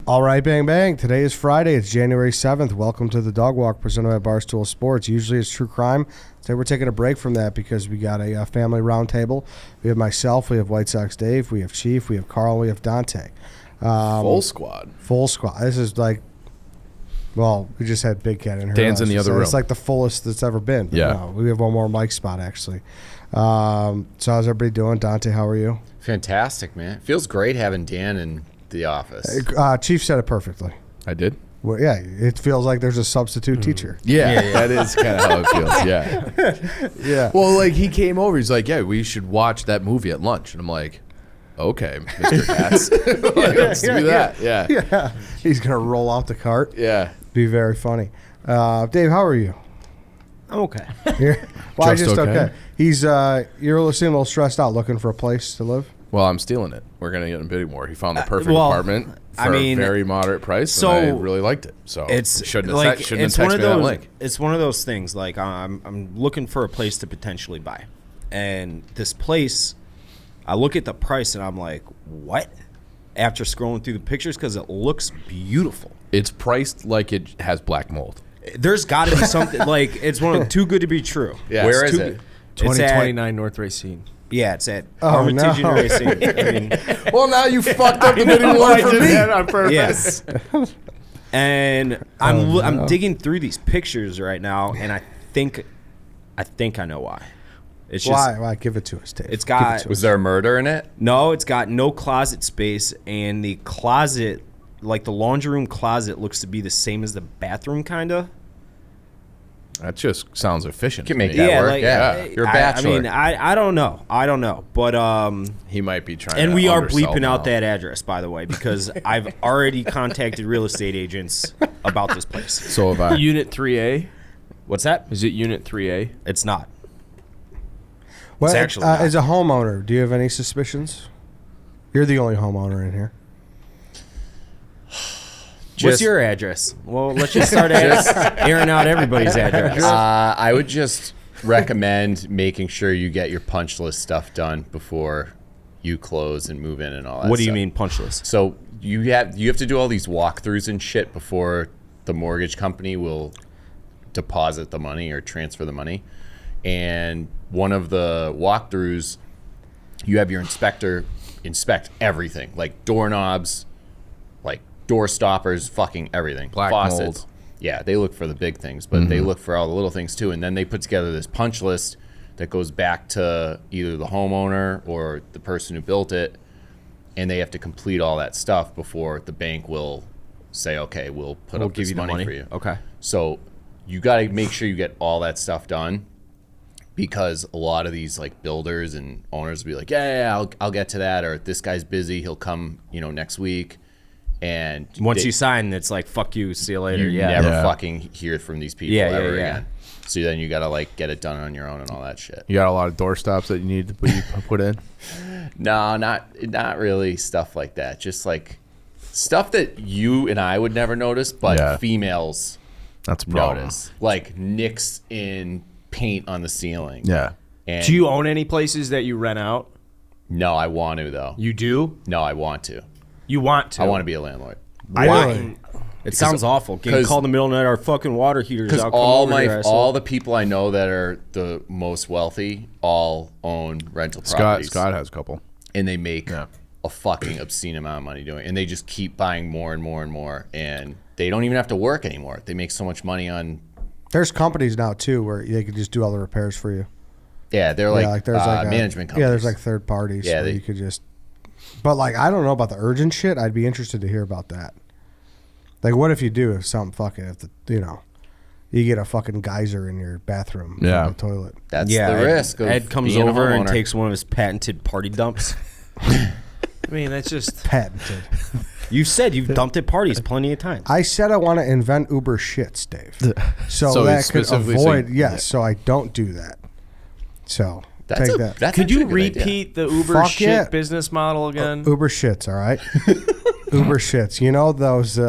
All right, bang, bang. Today is Friday. It's January 7th. Welcome to the Dog Walk presented by Barstool Sports. Usually it's true crime. Today we're taking a break from that because we got a family roundtable. We have myself, we have White Sox Dave, we have Chief, we have Carl, and we have Dante. Full squad. Full squad. This is like, well, we just had Big Cat in here. Dan's in the other room. It's like the fullest that's ever been. But yeah. No, we have one more mic spot, actually. So how's everybody doing? Dante, how are you? Fantastic, man. It feels great having Dan in the office. Chief said it perfectly. I did? Well, yeah, it feels like there's a substitute teacher. Yeah, that is kind of how it feels, yeah. Yeah. Well, like, he came over, he's like, yeah, we should watch that movie at lunch. And I'm like, okay, Mr. Katz. Let's do that, yeah. He's going to roll out the cart. Yeah. Be very funny. Dave, how are you? I'm okay. Why Just just okay? okay? He's, you're seeming a little stressed out looking for a place to live? Well, I'm stealing it. We're going to get him bidding more. He found the perfect apartment for a very moderate price, so and I really liked it. So it's shouldn't like have it's texted one of me that those. link. It's one of those things. Like I'm looking for a place to potentially buy, and this place, I look at the price and I'm like, what? After scrolling through the pictures, because it looks beautiful. It's priced like it has black mold. There's got to be something like it's one of too good to be true. Yeah. Where is it? 2029 North Racine. Yeah, it's at Hermitage and Racine. I mean, Well, now you fucked up the bidding war for me. on purpose. yes. And I'm digging through these pictures right now, and I think I know why. It's just Why? Give it to us, Dave. it's got Was there a murder in it? no, it's got no closet space, and the closet, like the laundry room closet, looks to be the same as the bathroom, kinda. That just sounds efficient. You can to make me. that work. like, Yeah. You're a bachelor. I mean, I don't know, but He might be trying and to we are undersell bleeping now. out that address, by the way, because I've already contacted real estate agents about this place. So have I. Unit 3A? What's that? Is it Unit 3A? It's not. well, actually not. as a homeowner, do you have any suspicions? You're the only homeowner in here. What's your address? Well, let's just start airing out everybody's address. I would just recommend making sure you get your punch list stuff done before you close and move in and all that. What do you stuff. mean punch list? So you have to do all these walkthroughs and shit before the mortgage company will deposit the money or transfer the money. And one of the walkthroughs, you have your inspector inspect everything, like doorknobs, like door stoppers, fucking everything. Black Faucets. mold. Yeah, they look for the big things, but they look for all the little things too. And then they put together this punch list that goes back to either the homeowner or the person who built it, and they have to complete all that stuff before the bank will say, okay, we'll put up this money for you. Okay. So you got to make sure you get all that stuff done, because a lot of these like builders and owners will be like, yeah, I'll get to that, or this guy's busy, he'll come, next week. And Once you sign, it's like, fuck you, see you later. you Yeah. never Yeah. fucking hear from these people ever again. So then you got to like get it done on your own and all that shit. You got a lot of door stops that you need to put in? No, not really stuff like that. Just like stuff that you and I would never notice, but females That's a problem. notice. Like nicks in paint on the ceiling. Yeah. And Do you own any places that you rent out? No, I want to though. You do? No, I want to. You want to? I want to be a landlord. It sounds awful. Getting called in the middle of the night, our fucking water heaters Because out. all the people I know that are the most wealthy all own rental properties. Scott has a couple. And they make a fucking obscene amount of money doing it. And they just keep buying more and more and more. And they don't even have to work anymore. They make so much money on... There's companies now, too, where they can just do all the repairs for you. Yeah, they're like, there's management companies. Yeah, there's like third parties where you could just... But, like, I don't know about the urgent shit. I'd be interested to hear about that. Like, what if you do if something fucking... you get a fucking geyser in your bathroom from the toilet. That's the risk of Ed comes being a over and homeowner. takes one of his patented party dumps. I mean, that's just... Patented. You said you've dumped at parties plenty of times. I said I want to invent Uber shits, Dave. So So that he's could specifically avoid... saying- Yes, so I don't do that. So... That's take that. That's Could you actually a good idea. repeat the Uber Fuck shit yeah. business model again? Uber shits, all right? Uber shits. You know those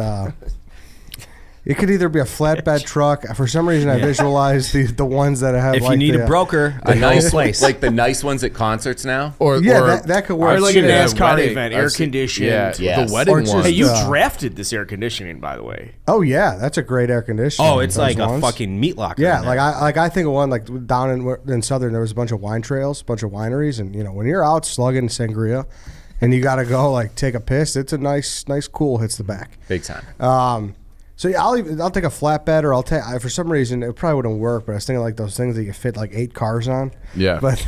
It could either be a flatbed truck. For some reason, I visualize the ones that have. If like you need the, a broker, The a nice place. like the nice ones at concerts now. Or that could work. Or like a too. NASCAR wedding. event, I've air seen- conditioned. Yeah, Yes. the wedding Or just- one. Hey, you Uh, drafted this air conditioning, by the way. Oh yeah, that's a great air conditioner. Oh, it's those like a ones. fucking meat locker. Yeah, in there. I think of one like down in Southern, there was a bunch of wine trails, a bunch of wineries, and when you're out slugging sangria, and you got to go like take a piss, it's a nice cool hits the back. Big time. So yeah, I'll take a flatbed, or I'll take. For some reason, it probably wouldn't work, but I was thinking like those things that you fit like 8 cars on. Yeah. But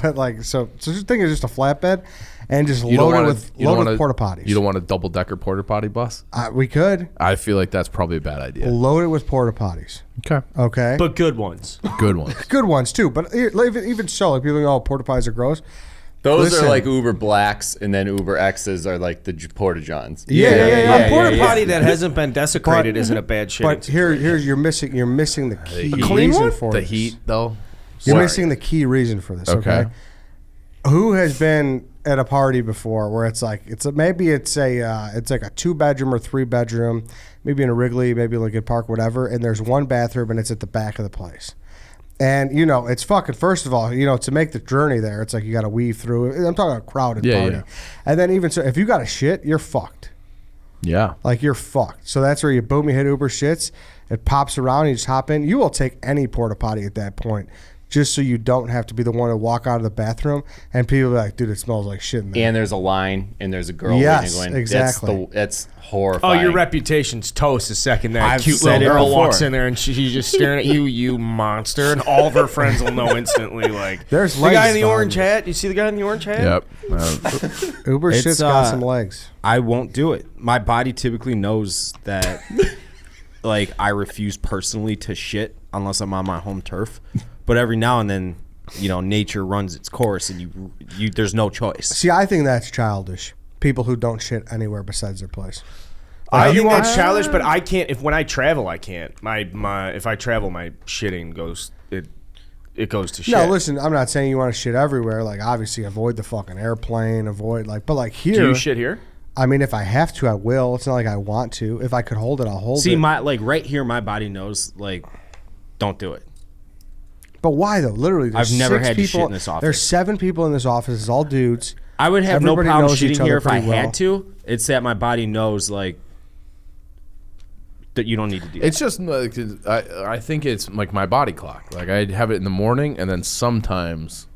but like so the thing is just a flatbed, and just You don't load it wanna- with you don't wanna- porta potties. You don't want a double-decker porta potty bus? We could I feel like that's probably a bad idea. load it with porta potties. Okay. Okay. But good ones. Good one. Good ones too, but even so, like people go, "Oh, porta potties are gross." Those Listen. are like Uber Blacks, and then Uber X's are like the Porta Johns. Yeah. A porta potty that hasn't been desecrated isn't a bad shit. But here's you're missing the key clean reason one? for The this. heat, though. You're Sorry. missing the key reason for this. Okay. Okay. Who has been at a party before where it's like maybe it's like a 2-bedroom or 3-bedroom, maybe in a Wrigley, maybe Lincoln Park, whatever, and there's one bathroom and it's at the back of the place. And it's fucking. First of all, to make the journey there, it's like you got to weave through. I'm talking about a crowded party, yeah. and then even so, if you got a shit, you're fucked. Yeah. Like you're fucked. So that's where you boom, you hit Uber shits. It pops around, you just hop in. You will take any porta potty at that point, just so you don't have to be the one to walk out of the bathroom and people be like, dude, it smells like shit in there. And there's a line, and there's a girl Yes, waiting to go in. exactly. That's oh, horrifying. your reputation's toast the second that I've cute said little it girl before. walks in there and she's just staring at you, you monster, and all of her friends will know instantly. Like, There's the guy legs in the behind orange you. hat. You see the guy in the orange hat? Yep. Uber It's, shit's got some legs. I won't do it. My body typically knows that, like, I refuse personally to shit unless I'm on my home turf. But every now and then, nature runs its course, and you there's no choice. See, I think that's childish. People who don't shit anywhere besides their place. I think that's childish, but I can't. When I travel, I can't. If I travel, my shitting goes. It goes to shit. No, listen, I'm not saying you want to shit everywhere. Like, obviously, avoid the fucking airplane. But like here, Do you shit here? I mean, if I have to, I will. It's not like I want to. If I could hold it, I'll hold See, it. right here, my body knows, like, don't do it. But why though? Literally, there's I've never 6 had to people. shit in this office. There's 7 people in this office. It's all dudes. I would have Everybody no problem knows each shitting other here if I pretty well. had to. It's that my body knows, like, that you don't need to do that. It's just like I think it's like my body clock. Like I have it in the morning and then sometimes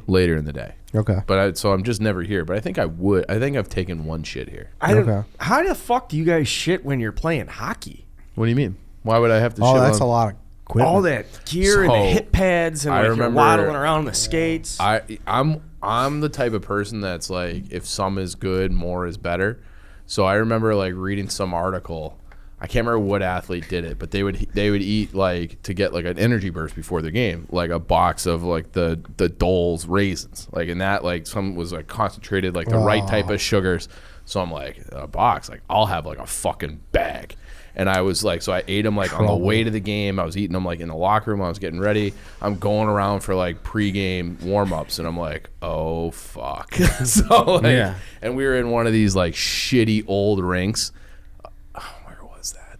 later in the day. Okay. But so I'm just never here. But I think I would. I think I've taken one shit here. Okay. How the fuck do you guys shit when you're playing hockey? What do you mean? Why would I have to? Oh, shit that's on, a lot of equipment. All that gear and the So, hip pads and I like you're remember- waddling around on the skates. I'm the type of person that's like, if some is good, more is better. So I remember like reading some article. I can't remember what athlete did it, but they would eat like to get like an energy burst before the game, like a box of like the Dole's raisins, like in that like some was like concentrated like the right type of sugars. So I'm like, a box, like I'll have like a fucking bag. And I was like, so I ate them like on the way to the game. I was eating them like in the locker room. I was getting ready. I'm going around for like pregame warm-ups, and I'm like, oh fuck. So like, Yeah. and we were in one of these like shitty old rinks. Where was that?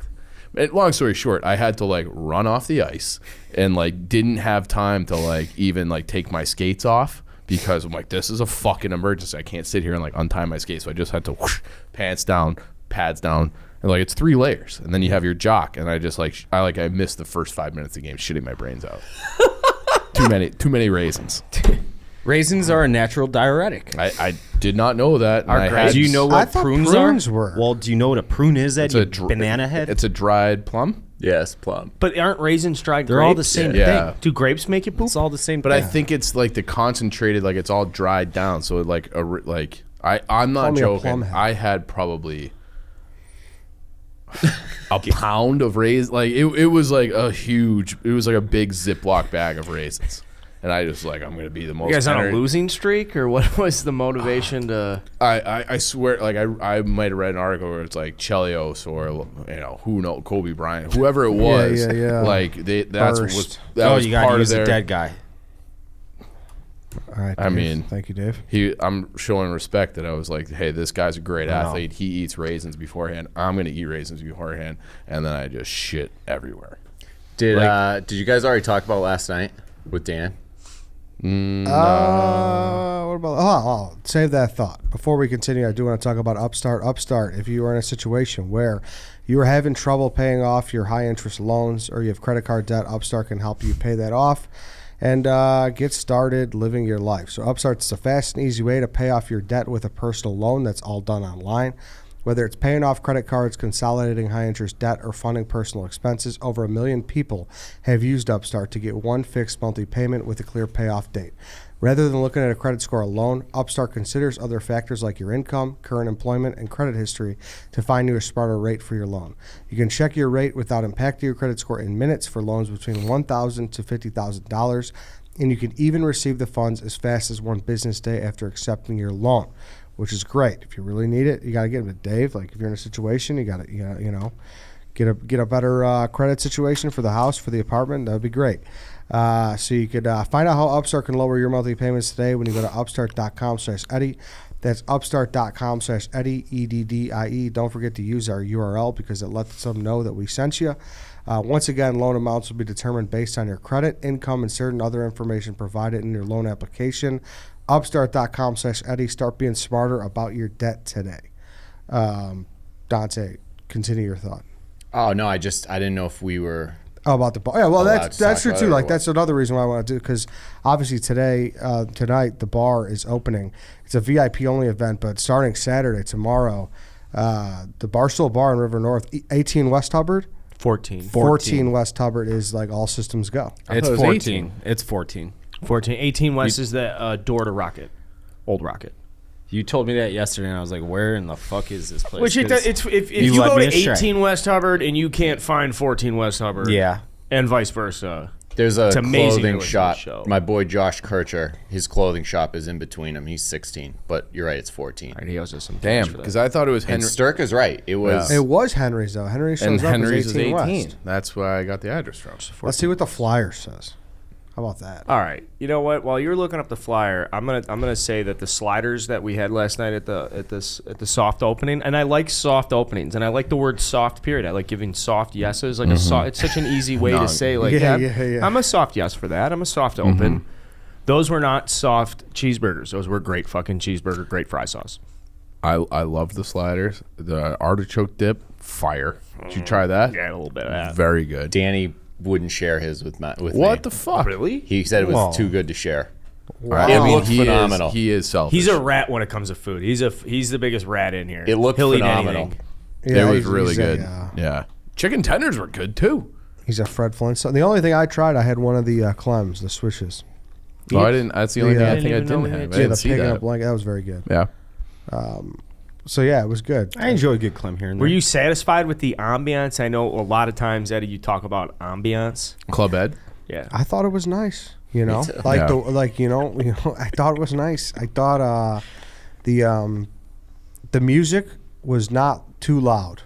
And long story short, I had to like run off the ice and like didn't have time to like even like take my skates off. Because I'm like, this is a fucking emergency. I can't sit here and like untie my skates. So I just had to whoosh, pants down, pads down. And like, it's 3 layers. And then you have your jock. And I just like, I missed the first 5 minutes of the game shitting my brains out. Too many raisins. Raisins are a natural diuretic. I did not know that. And I great. had, Do you know I what thought prunes prunes are? were. Well, do you know what a prune is? That it's you a banana head. It's a dried plum. Yes, plum. But aren't raisins dried They're grapes? all the same Yeah. thing. Do grapes make you poop? It's all the same But thing. I think it's like the concentrated, like it's all dried down. So like I'm not Call me a joking. plum head. I had probably a pound of raisins. Like it was like a big Ziploc bag of raisins. And I just like, I'm gonna be the most. You guys on a ener- losing streak, or what was the motivation to? I swear, like I might have read an article where it's like Chelios or who knows, Kobe Bryant, whoever it was. yeah. Like that's Burst. that was you gotta part use of a their dead guy. All right. I Dave. mean, thank you, Dave. I'm showing respect that I was like, hey, this guy's a great athlete. He eats raisins beforehand. I'm gonna eat raisins beforehand, and then I just shit everywhere. Did you guys already talk about last night with Dan? What about? Save that thought. Before we continue, I do want to talk about Upstart. Upstart, if you are in a situation where you are having trouble paying off your high interest loans or you have credit card debt, Upstart can help you pay that off and get started living your life. So Upstart is a fast and easy way to pay off your debt with a personal loan that's all done online. Whether it's paying off credit cards, consolidating high-interest debt, or funding personal expenses, over 1 million people have used Upstart to get one fixed monthly payment with a clear payoff date. Rather than looking at a credit score alone, Upstart considers other factors like your income, current employment, and credit history to find you a smarter rate for your loan. You can check your rate without impacting your credit score in minutes for loans between $1,000 to $50,000, and you can even receive the funds as fast as 1 business day after accepting your loan, which is great. If you really need it, you got to get it with Dave. Like if you're in a situation, you got to, get a better credit situation for the house, for the apartment. That would be great. So you could find out how Upstart can lower your monthly payments today when you go to upstart.com/Eddie. That's upstart.com/Eddie, EDDIE. Don't forget to use our URL because it lets them know that we sent you. Once again, loan amounts will be determined based on your credit, income, and certain other information provided in your loan application. Upstart.com/Eddie. Start being smarter about your debt today. Dante, continue your thought. Oh no, I didn't know if we were. Oh, about the bar. Yeah, well, that's true about too. it, Like or that's another reason why I want to do, because obviously tonight the bar is opening. It's a VIP only event, but starting Saturday tomorrow, the Barstool Bar in River North, 18 West Hubbard. 14 West Hubbard is like all systems go. It's thought it was 14. It's 14. 18 West is the door to Rocket, Old Rocket. You told me that yesterday, and I was like, "Where in the fuck is this place?" Which if you led go me to astray. 18 West Hubbard and you can't find 14 West Hubbard, Yeah. and vice versa. There's a It's amazing clothing to listen to the shop. show. My boy Josh Kircher, his clothing shop is in between them. He's 16, but you're right, it's 14. All right, he owes us some Damn, cash for that. because I thought it was And Henry. Sturka's right. It was. It was Henry's though. Henry shows And up Henry's as is 18 18. West. That's where I got the address from. Let's see what the flyer says. How about that? All right, you know what? While you're looking up the flyer, I'm gonna say that the sliders that we had last night at the soft opening, and I like soft openings, and I like the word soft. Period. I like giving soft yeses. Like it's such an easy way to say like, Yeah. I'm a soft yes for that. I'm a soft open. Those were not soft cheeseburgers. Those were great fucking cheeseburger, great fry sauce. I love the sliders. The artichoke dip, fire. Did you try that? Yeah, a little bit of that. Very good. Danny wouldn't share his with me. What the fuck? Really? He said it was Whoa. too good to share. Wow. It I mean, looked phenomenal. He is selfish. He's a rat when it comes to food. He's the biggest rat in here. It looked He'll phenomenal. Eat anything. Yeah, it was he's- really he's good. A, Yeah. Chicken tenders were good too. he's a Fred Flintstone. The only thing I tried, I had one of the Clems, the swishes. Oh, I didn't. That's the only The, thing I I think I didn't even know didn't we have. had I Yeah, didn't the see picking that. up blanket. That was very good. Yeah. So yeah, it was good. I enjoy a good Clem here and there. Were you satisfied with the ambiance? I know a lot of times, Eddie, you talk about ambiance. Club Ed. Yeah. I thought it was nice. You know, too. like Yeah. I thought it was nice. I thought the music was not too loud.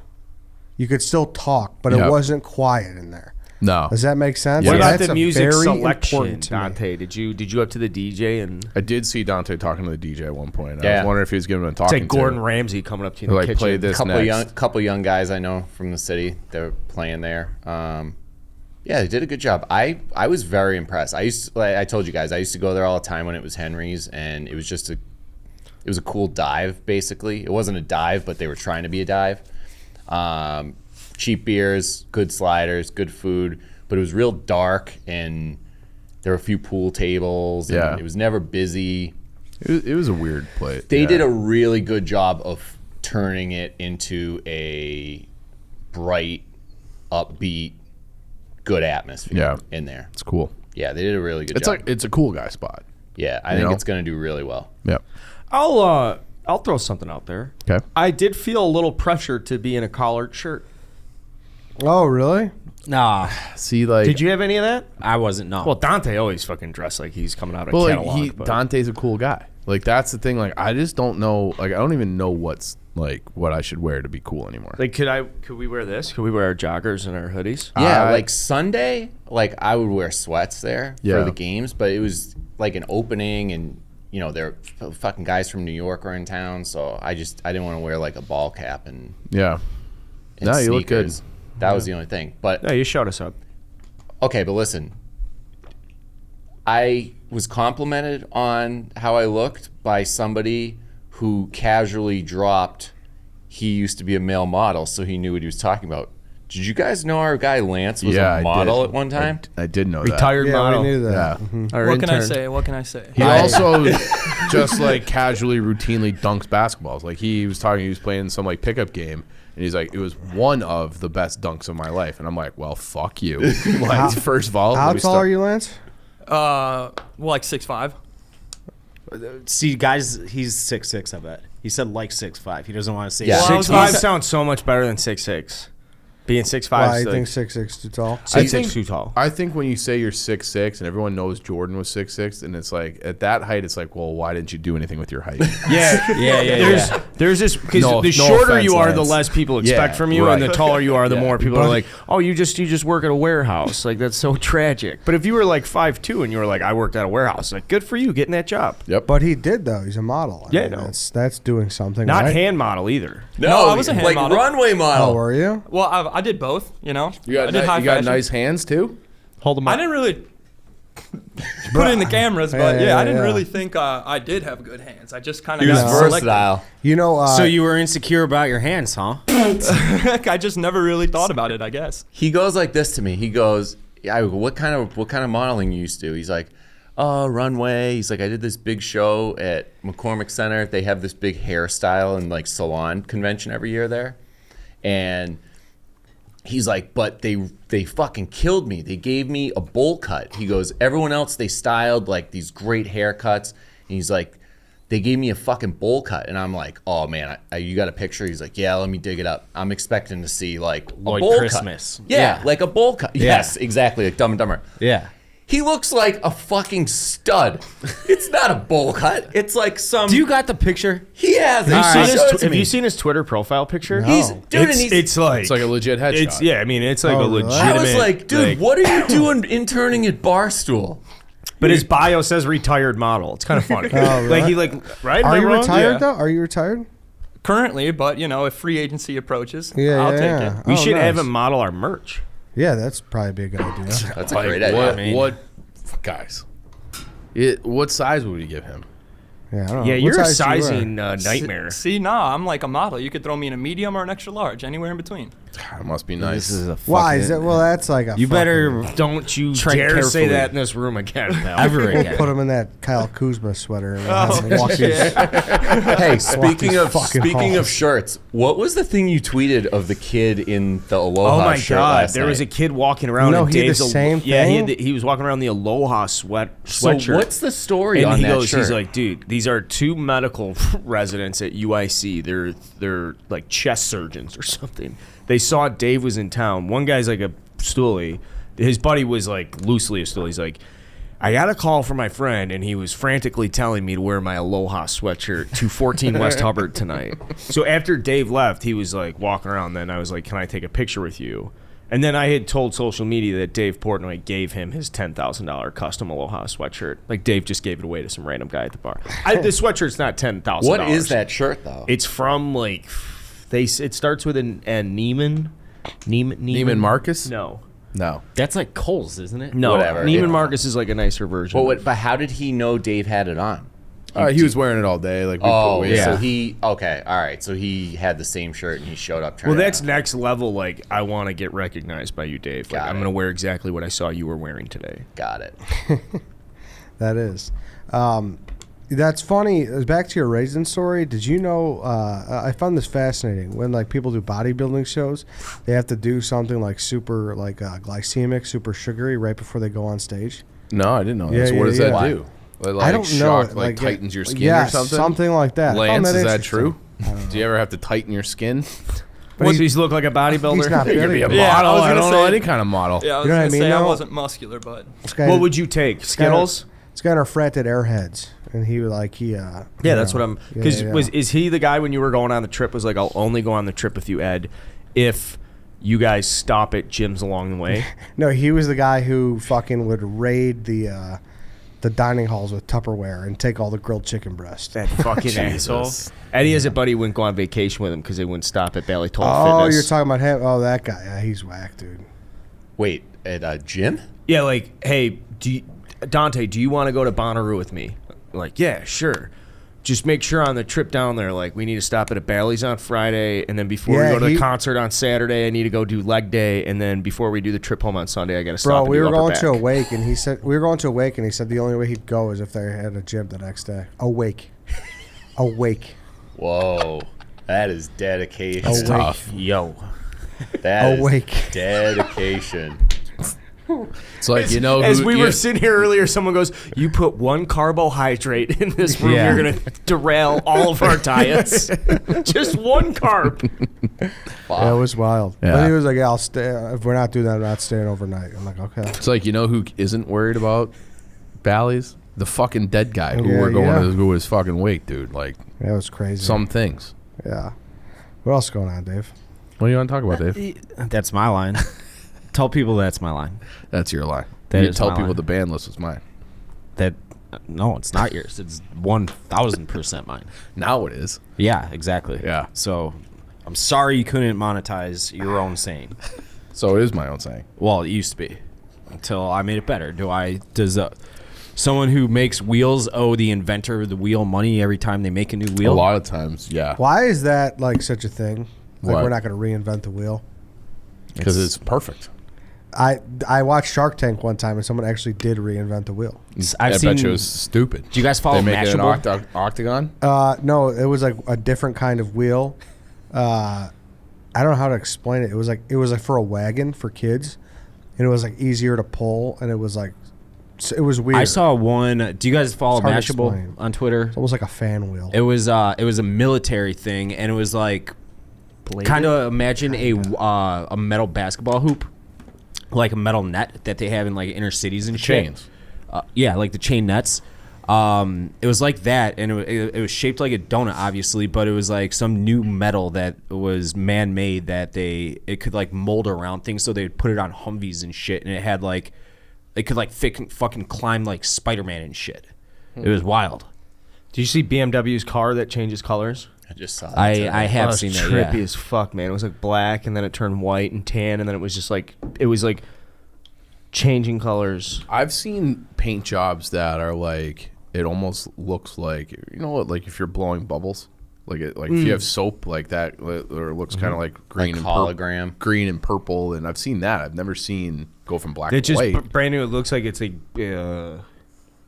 You could still talk, but Yep. it wasn't quiet in there. No. Does that make sense? Yeah. What about That's the a music very selection, important to me. Dante? Did you up to the DJ and I did see Dante talking to the DJ at one point. I Yeah. was wondering if he was giving him a it's talking like Gordon to. Ramsay coming up to you in the Like, kitchen? play this next. Couple young guys I know from the city. They're playing there. Yeah, they did a good job. I was very impressed. Like I told you guys, I used to go there all the time when it was Henry's, and it was just it was a cool dive. Basically, it wasn't a dive, but they were trying to be a dive. Cheap beers, good sliders, good food, but it was real dark, and there were a few pool tables. And Yeah. it was never busy. It was a weird play. They Yeah. did a really good job of turning it into a bright, upbeat, good atmosphere in there. It's cool. Yeah, they did a really good It's job. like it's a cool guy spot. Yeah, I you think know? it's going to do really well. Yeah. I'll throw something out there. Okay. I did feel a little pressure to be in a collared shirt. Oh, really? Nah, See, like, Did you have any of that? I wasn't. No. Well, Dante always fucking dressed like he's coming out of well, catalog. like but- Dante's a cool guy. Like that's the thing. Like I just don't know. Like I don't even know what I should wear to be cool anymore. Like, could we wear this? Could we wear our joggers and our hoodies? Yeah, I- like Sunday, like I would wear sweats there Yeah. for the games, but it was like an opening, and you know, they're fucking guys from New York are in town, so I didn't want to wear like a ball cap and Yeah. No, you look good. sneakers. That was the only thing. But No, you showed us up. okay, but listen, I was complimented on how I looked by somebody who casually dropped he used to be a male model, so he knew what he was talking about. Did you guys know our guy Lance was Yeah, a I model did. at one time? I did know that. Retired Yeah, model. we knew that. Yeah. Mhm. Our What can I intern. say? What can I say? He also just like casually, routinely dunks basketballs. Like he was playing some like pickup game, and he's like, it was one of the best dunks of my life. And I'm like, well, fuck you. Like, first of all, How let me tall start- are you, Lance? Well, like 6'5". See, guys, he's 6'6", I bet. He said like 6'5". He doesn't want to say Yeah. Well, I was 6'5" gonna say- sounds so much better than 6'6". Being 6'5", Why is you like, think 6'6" too tall? 6'6" too tall. I think when you say you're 6'6", and everyone knows Jordan was 6'6", and it's like at that height, it's like, well, why didn't you do anything with your height? Yeah. There's this because No- the no shorter offense, you are, the Lance. less people expect Yeah, from you, and the right. taller you are, the Yeah. more people are like, "Oh, you just work at a warehouse." Like that's so tragic. But if you were like 5'2" and you were like, "I worked at a warehouse," like good for you getting that job. Yep. But he did though. He's a model. I Yeah, mean, no. that's doing something. Not right? hand model either. No, I was a hand like model. runway model. Oh, were you? Well, I did both. You know, You got, I did high you got fashion. nice hands too. Hold them I didn't really put it in the cameras, but Yeah, I didn't yeah. really think I did have good hands. I just kind He of was got selected. versatile. You know. So you were insecure about your hands, huh? I just never really thought about it, I guess. He goes like this to me. He goes, I go, what kind of modeling you used to? He's like, runway. He's like, I did this big show at McCormick Center. They have this big hairstyle and like salon convention every year there. And he's like, but they fucking killed me. They gave me a bowl cut. He goes, everyone else, they styled like these great haircuts. And he's like, they gave me a fucking bowl cut. And I'm like, oh man, you got a picture? He's like, yeah, let me dig it up. I'm expecting to see like a Lloyd bowl Christmas. cut. Yeah, like a bowl cut. Yes, exactly, like Dumb and Dumber. Yeah. He looks like a fucking stud. It's not a bowl cut. It's like some. Do you got the picture? He has it. Have, He you showed it seen to have me. you seen his Twitter profile picture? He's dude, and he's. It's like It's like a legit headshot. it's yeah. I mean, it's like Oh, a really? legitimate. I was like, dude, what are you doing interning at Barstool? But his bio says retired model. It's kind of funny. Oh, Like he really? like right. Am Are I you wrong? retired Yeah. though? Are you retired? Currently, but if free agency approaches, Yeah, I'll yeah, take yeah. it. We Oh, should have nice. him model our merch. Yeah, that's probably be a good idea. That's a Like, great idea. what, guys? What size would we give him? Yeah, I don't know. Yeah, What you're a size do you wear? sizing nightmare. See, nah, I'm like a model. You could throw me in a medium or an extra large, anywhere in between. That must be nice. a Why is that? Well, that's like a. You better Don't you Tread dare say carefully. that in this room again, pal. ever We'll again. put him in that Kyle Kuzma sweater and Oh, walk these- Hey, speaking these of fucking speaking of halls. shirts, what was the thing you tweeted of the kid in the Aloha Oh my shirt God! last There was a night? kid walking around. No, in he had the Dave's same Yeah, thing? he was walking around the Aloha sweatshirt. So what's the story And on he that goes, shirt? he's like, dude, these are two medical residents at UIC. They're like chest surgeons or something. They saw Dave was in town. One guy's like a stoolie. His buddy was like loosely a stoolie. He's like, I got a call from my friend, and he was frantically telling me to wear my Aloha sweatshirt to 14 West Hubbard tonight. So after Dave left, he was like walking around. Then I was like, can I take a picture with you? And then I had told social media that Dave Portnoy gave him his $10,000 custom Aloha sweatshirt. Like Dave just gave it away to some random guy at the bar. The sweatshirt's not $10,000. what is that shirt though? It's from like it starts with a Neiman. Neiman Marcus? No. No. That's like Kohl's, isn't it? No. Whatever, Neiman yeah. Marcus is like a nicer version. but how did he know Dave had it on? He was wearing it all day. Like Oh, we, so okay, all right. So he had the same shirt and he showed up trying. Well, that's next level. Like, I want to get recognized by you, Dave. Like, Got I'm it. going to wear exactly what I saw you were wearing today. Got it. That is. That's funny. Back to your raisin story. Did you know? I found this fascinating. When like people do bodybuilding shows, they have to do something like super like glycemic, super sugary right before they go on stage. No, I didn't know. Yeah, that. So what yeah, does yeah. that do? Like, I don't shock, know. Like tightens your skin yeah, or something? something like that. I found Lance, is that interesting. true? Do you ever have to tighten your skin? What, does he look like a bodybuilder? He's not You could be a big. Yeah, I model. was I gonna don't know say- any kind of model. Yeah, I was You know what I gonna mean, say I though? wasn't muscular, but This guy, What would you take? Skittles? This guy refracted airheads, and he was like Yeah, that's what I'm. Because is he the guy when you were going on the trip was like, I'll only go on the trip with you, Ed, if you guys stop at gyms along the way? No, he was the guy who fucking would raid the the dining halls with Tupperware and take all the grilled chicken breast. That fucking asshole. Eddie has a buddy who wouldn't go on vacation with him because they wouldn't stop at Bally Toll Oh, Fitness. you're talking about him? Oh, that guy. Yeah, he's whack, dude. Wait, at a gym? Yeah, like, hey, Dante, do you want to go to Bonnaroo with me? Like, yeah, sure. Just make sure on the trip down there, like, we need to stop at a Bally's on Friday, and then before we go to the concert on Saturday, I need to go do leg day, and then before we do the trip home on Sunday, I got to stop. Bro, we were going to Awake, and he said the only way he'd go is if they had a gym the next day. Awake. Whoa, that is dedication. Awake. Tough. Yo. That Awake. is dedication. It's like, you know, As we were sitting here earlier, someone goes, "You put one carbohydrate in this room, Yeah. you're gonna derail all of our diets. Just one carb." Yeah, it was wild. Yeah. But he was like, yeah, I'll stay. If we're not doing that, I'm not staying overnight. I'm like, okay. It's like, you know who isn't worried about Bally's? The fucking dead guy who Yeah, we're going yeah. to who was fucking wake, dude. Like, That was crazy. some things. Yeah. What else going on, Dave? What do you want to talk about, Dave? That's my line. Tell people that's my line. That's your line. That You is tell my people line. the band list was mine. No, it's not yours. It's 1,000% mine. Now it is. Yeah, exactly. Yeah. So I'm sorry you couldn't monetize your own saying. So it is my own saying. Well, it used to be until I made it better. Does someone who makes wheels owe the inventor of the wheel money every time they make a new wheel? A lot of times, yeah. Why is that like such a thing? Like What? we're not going to reinvent the wheel. Because it's perfect. I watched Shark Tank one time and someone actually did reinvent the wheel. I've I seen. bet you it was stupid. Do you guys follow They make it an Mashable? octagon? No, it was like a different kind of wheel. I don't know how to explain it. It was like for a wagon for kids, and it was like easier to pull, and it was like it was weird. I saw one. Do you guys follow It's hard to Mashable explain. on Twitter? It's almost like a fan wheel. It was a military thing, and it was like kind of imagine a metal basketball hoop, like a metal net that they have in like inner cities and shit. Chains. Yeah, like the chain nets. It was like that, and it was shaped like a donut, obviously, but it was like some new metal that was man-made that it could like mold around things, so they'd put it on Humvees and shit, and it had like it could like fucking climb like Spider-Man and shit. It was wild. Did you see BMW's car that changes colors? I just saw that. I today. have It was seen that. trippy Yeah. as fuck, man. It was like black, and then it turned white and tan, and then it was just like changing colors. I've seen paint jobs that are like, it almost looks like, you know what, like if you're blowing bubbles, like if you have soap like that, or it looks kind of like green Like and hologram. green and purple, and I've seen that. I've never seen go from black It's to just white. brand new. It looks like it's like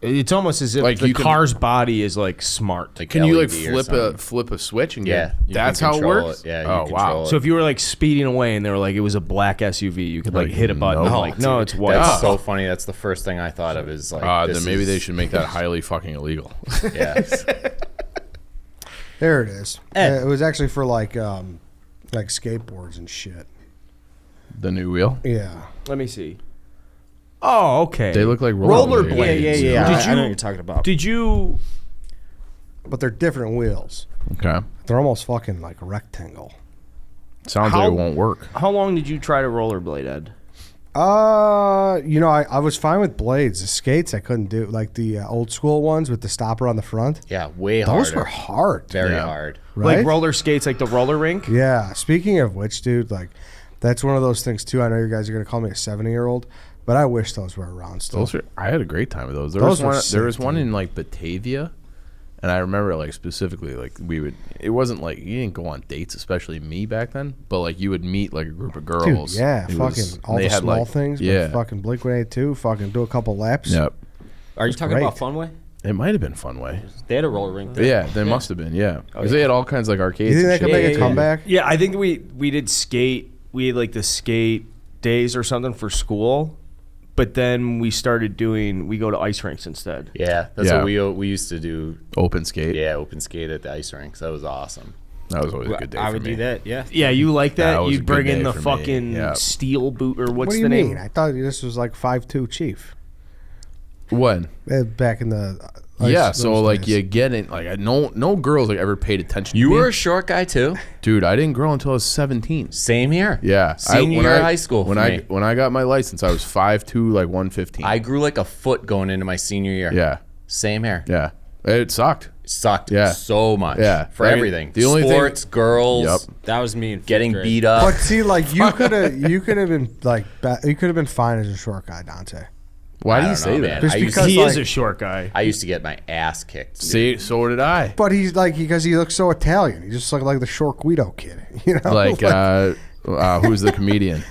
it's almost as if Like the you can- car's body is like smart. Like Can you like LED or flip a switch and Yeah, get? you That's can how it control works. it. Yeah, you Oh control wow. it. So if you were like speeding away and they were like it was a black SUV, you could like Like, hit a button. no, Like no, it's white. That's so funny. That's the first thing I thought of is like. Then maybe they should make that highly fucking illegal. Yeah. There it is. Ed. It was actually for like skateboards and shit. The new wheel. Yeah. Let me see. Oh, okay. They look like rollerblades. Yeah. Did I know you- what you're talking about. Did you? But they're different wheels. Okay. They're almost fucking like a rectangle. Sounds How- like it won't work. How long did you try to rollerblade, Ed? I was fine with blades. The skates I couldn't do, like the old school ones with the stopper on the front. Yeah, way harder. Those were hard. Very Yeah. hard. Right? Like roller skates, like the roller rink. Yeah. Speaking of which, dude, like that's one of those things too. I know you guys are gonna call me a 70-year-old, but I wish those were around still. I had a great time with those. There Those were was one. sick, There was one dude. in like Batavia, and I remember like specifically like we would. It wasn't like you didn't go on dates, especially me back then. But like you would meet like a group of girls. Dude, yeah, It fucking was- all they the had, small like- things. Yeah. But fucking Blink-182, fucking do a couple laps. Yep. Are you talking great. about Funway? It might have been Funway. They had a roller rink. But yeah, they must have been. Yeah, because they had all kinds of like arcades. You think and they could shit. make a comeback? Yeah, I think we did skate. We had like the skate days or something for school, but then we go to ice rinks instead. Yeah, that's Yeah. what we used to do. Open skate. Yeah, open skate at the ice rinks. That was awesome. That was always a good day. I for would me. do that. Yeah. Yeah, you like That that? was a You'd good bring in day the for me. fucking Yeah. steel boot or what's What do you the mean? name? I thought this was like 5'2" Chief When? back in the Yeah, so those like days. you get it. Like no girls like ever paid attention. You to me. were a short guy too. Dude. I didn't grow until I was 17. Same here. Yeah, Senior year of high school When for I me. when I got my license, I was 5'2", like 115. I grew like a foot going into my senior year. yeah, Same here. yeah. It sucked. Sucked Yeah. so much. Yeah. For I mean, everything. the only thing- Sports, girls, Yep. That was me in fifth getting grade. beat up. But see, like you could have been like you could have been fine as a short guy, Dante. Why do you don't say know, that? man. Just I used, because- He like- is a short guy. I used to get my ass kicked. See, so did I. But he's like because he looks so Italian. He just looks like the short Guido kid. You know, Like who's the comedian?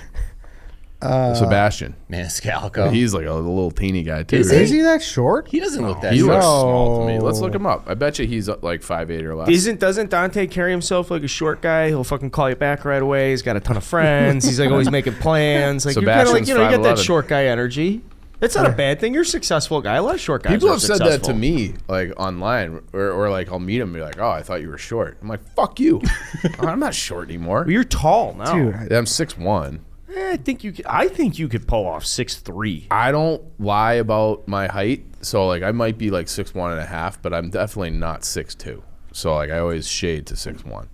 Sebastian. Maniscalco. He's like a little teeny guy too. Is right? is he that short? He doesn't look that He short. looks small to me. No. Let's look him up. I bet you he's like 5'8" or less. Doesn't Dante carry himself like a short guy? He'll fucking call you back right away. He's got a ton of friends. He's like always making plans. Like you're kind of like Sebastian's you got that 5'11". short guy energy. It's not a bad thing. You're a successful guy. A lot of short guys. People are have said that to successful. me, like online, or like I'll meet them and be like, "Oh, I thought you were short." I'm like, "Fuck you! I'm not short anymore. Well, you're tall now. Dude, I'm 6'1". I think you. I think you could pull off 6'3". I don't lie about my height, so like I might be like 6'1 and a half, but I'm definitely not 6'2". So like I always shade to 6'1",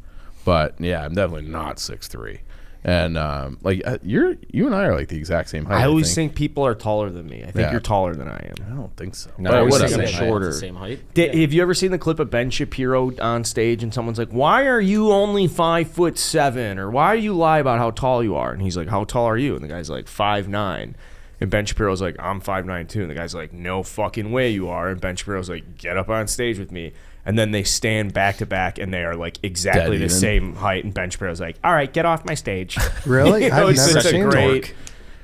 but yeah, I'm definitely not 6'3". And like you and I are like the exact same height. I always think people are taller than me. I think Yeah. you're taller than I I am. don't think so. No, But I always whatever. think I'm I'm shorter. Same height. Have you ever seen the clip of Ben Shapiro on stage and someone's like, "Why are you only 5'7"? Or why do you lie about how tall you are?" And he's like, "How tall are you?" And the guy's like, 5'9". And Ben Shapiro's like, "I'm 5'9" too." And the guy's like, "No fucking way you are." And Ben Shapiro's like, "Get up on stage with me." And then they stand back to back and they are like exactly Dead the even. same height. And Ben Shapiro's like, "All right, get off my stage." Really? You know, I've it's never such a seen great. Dork.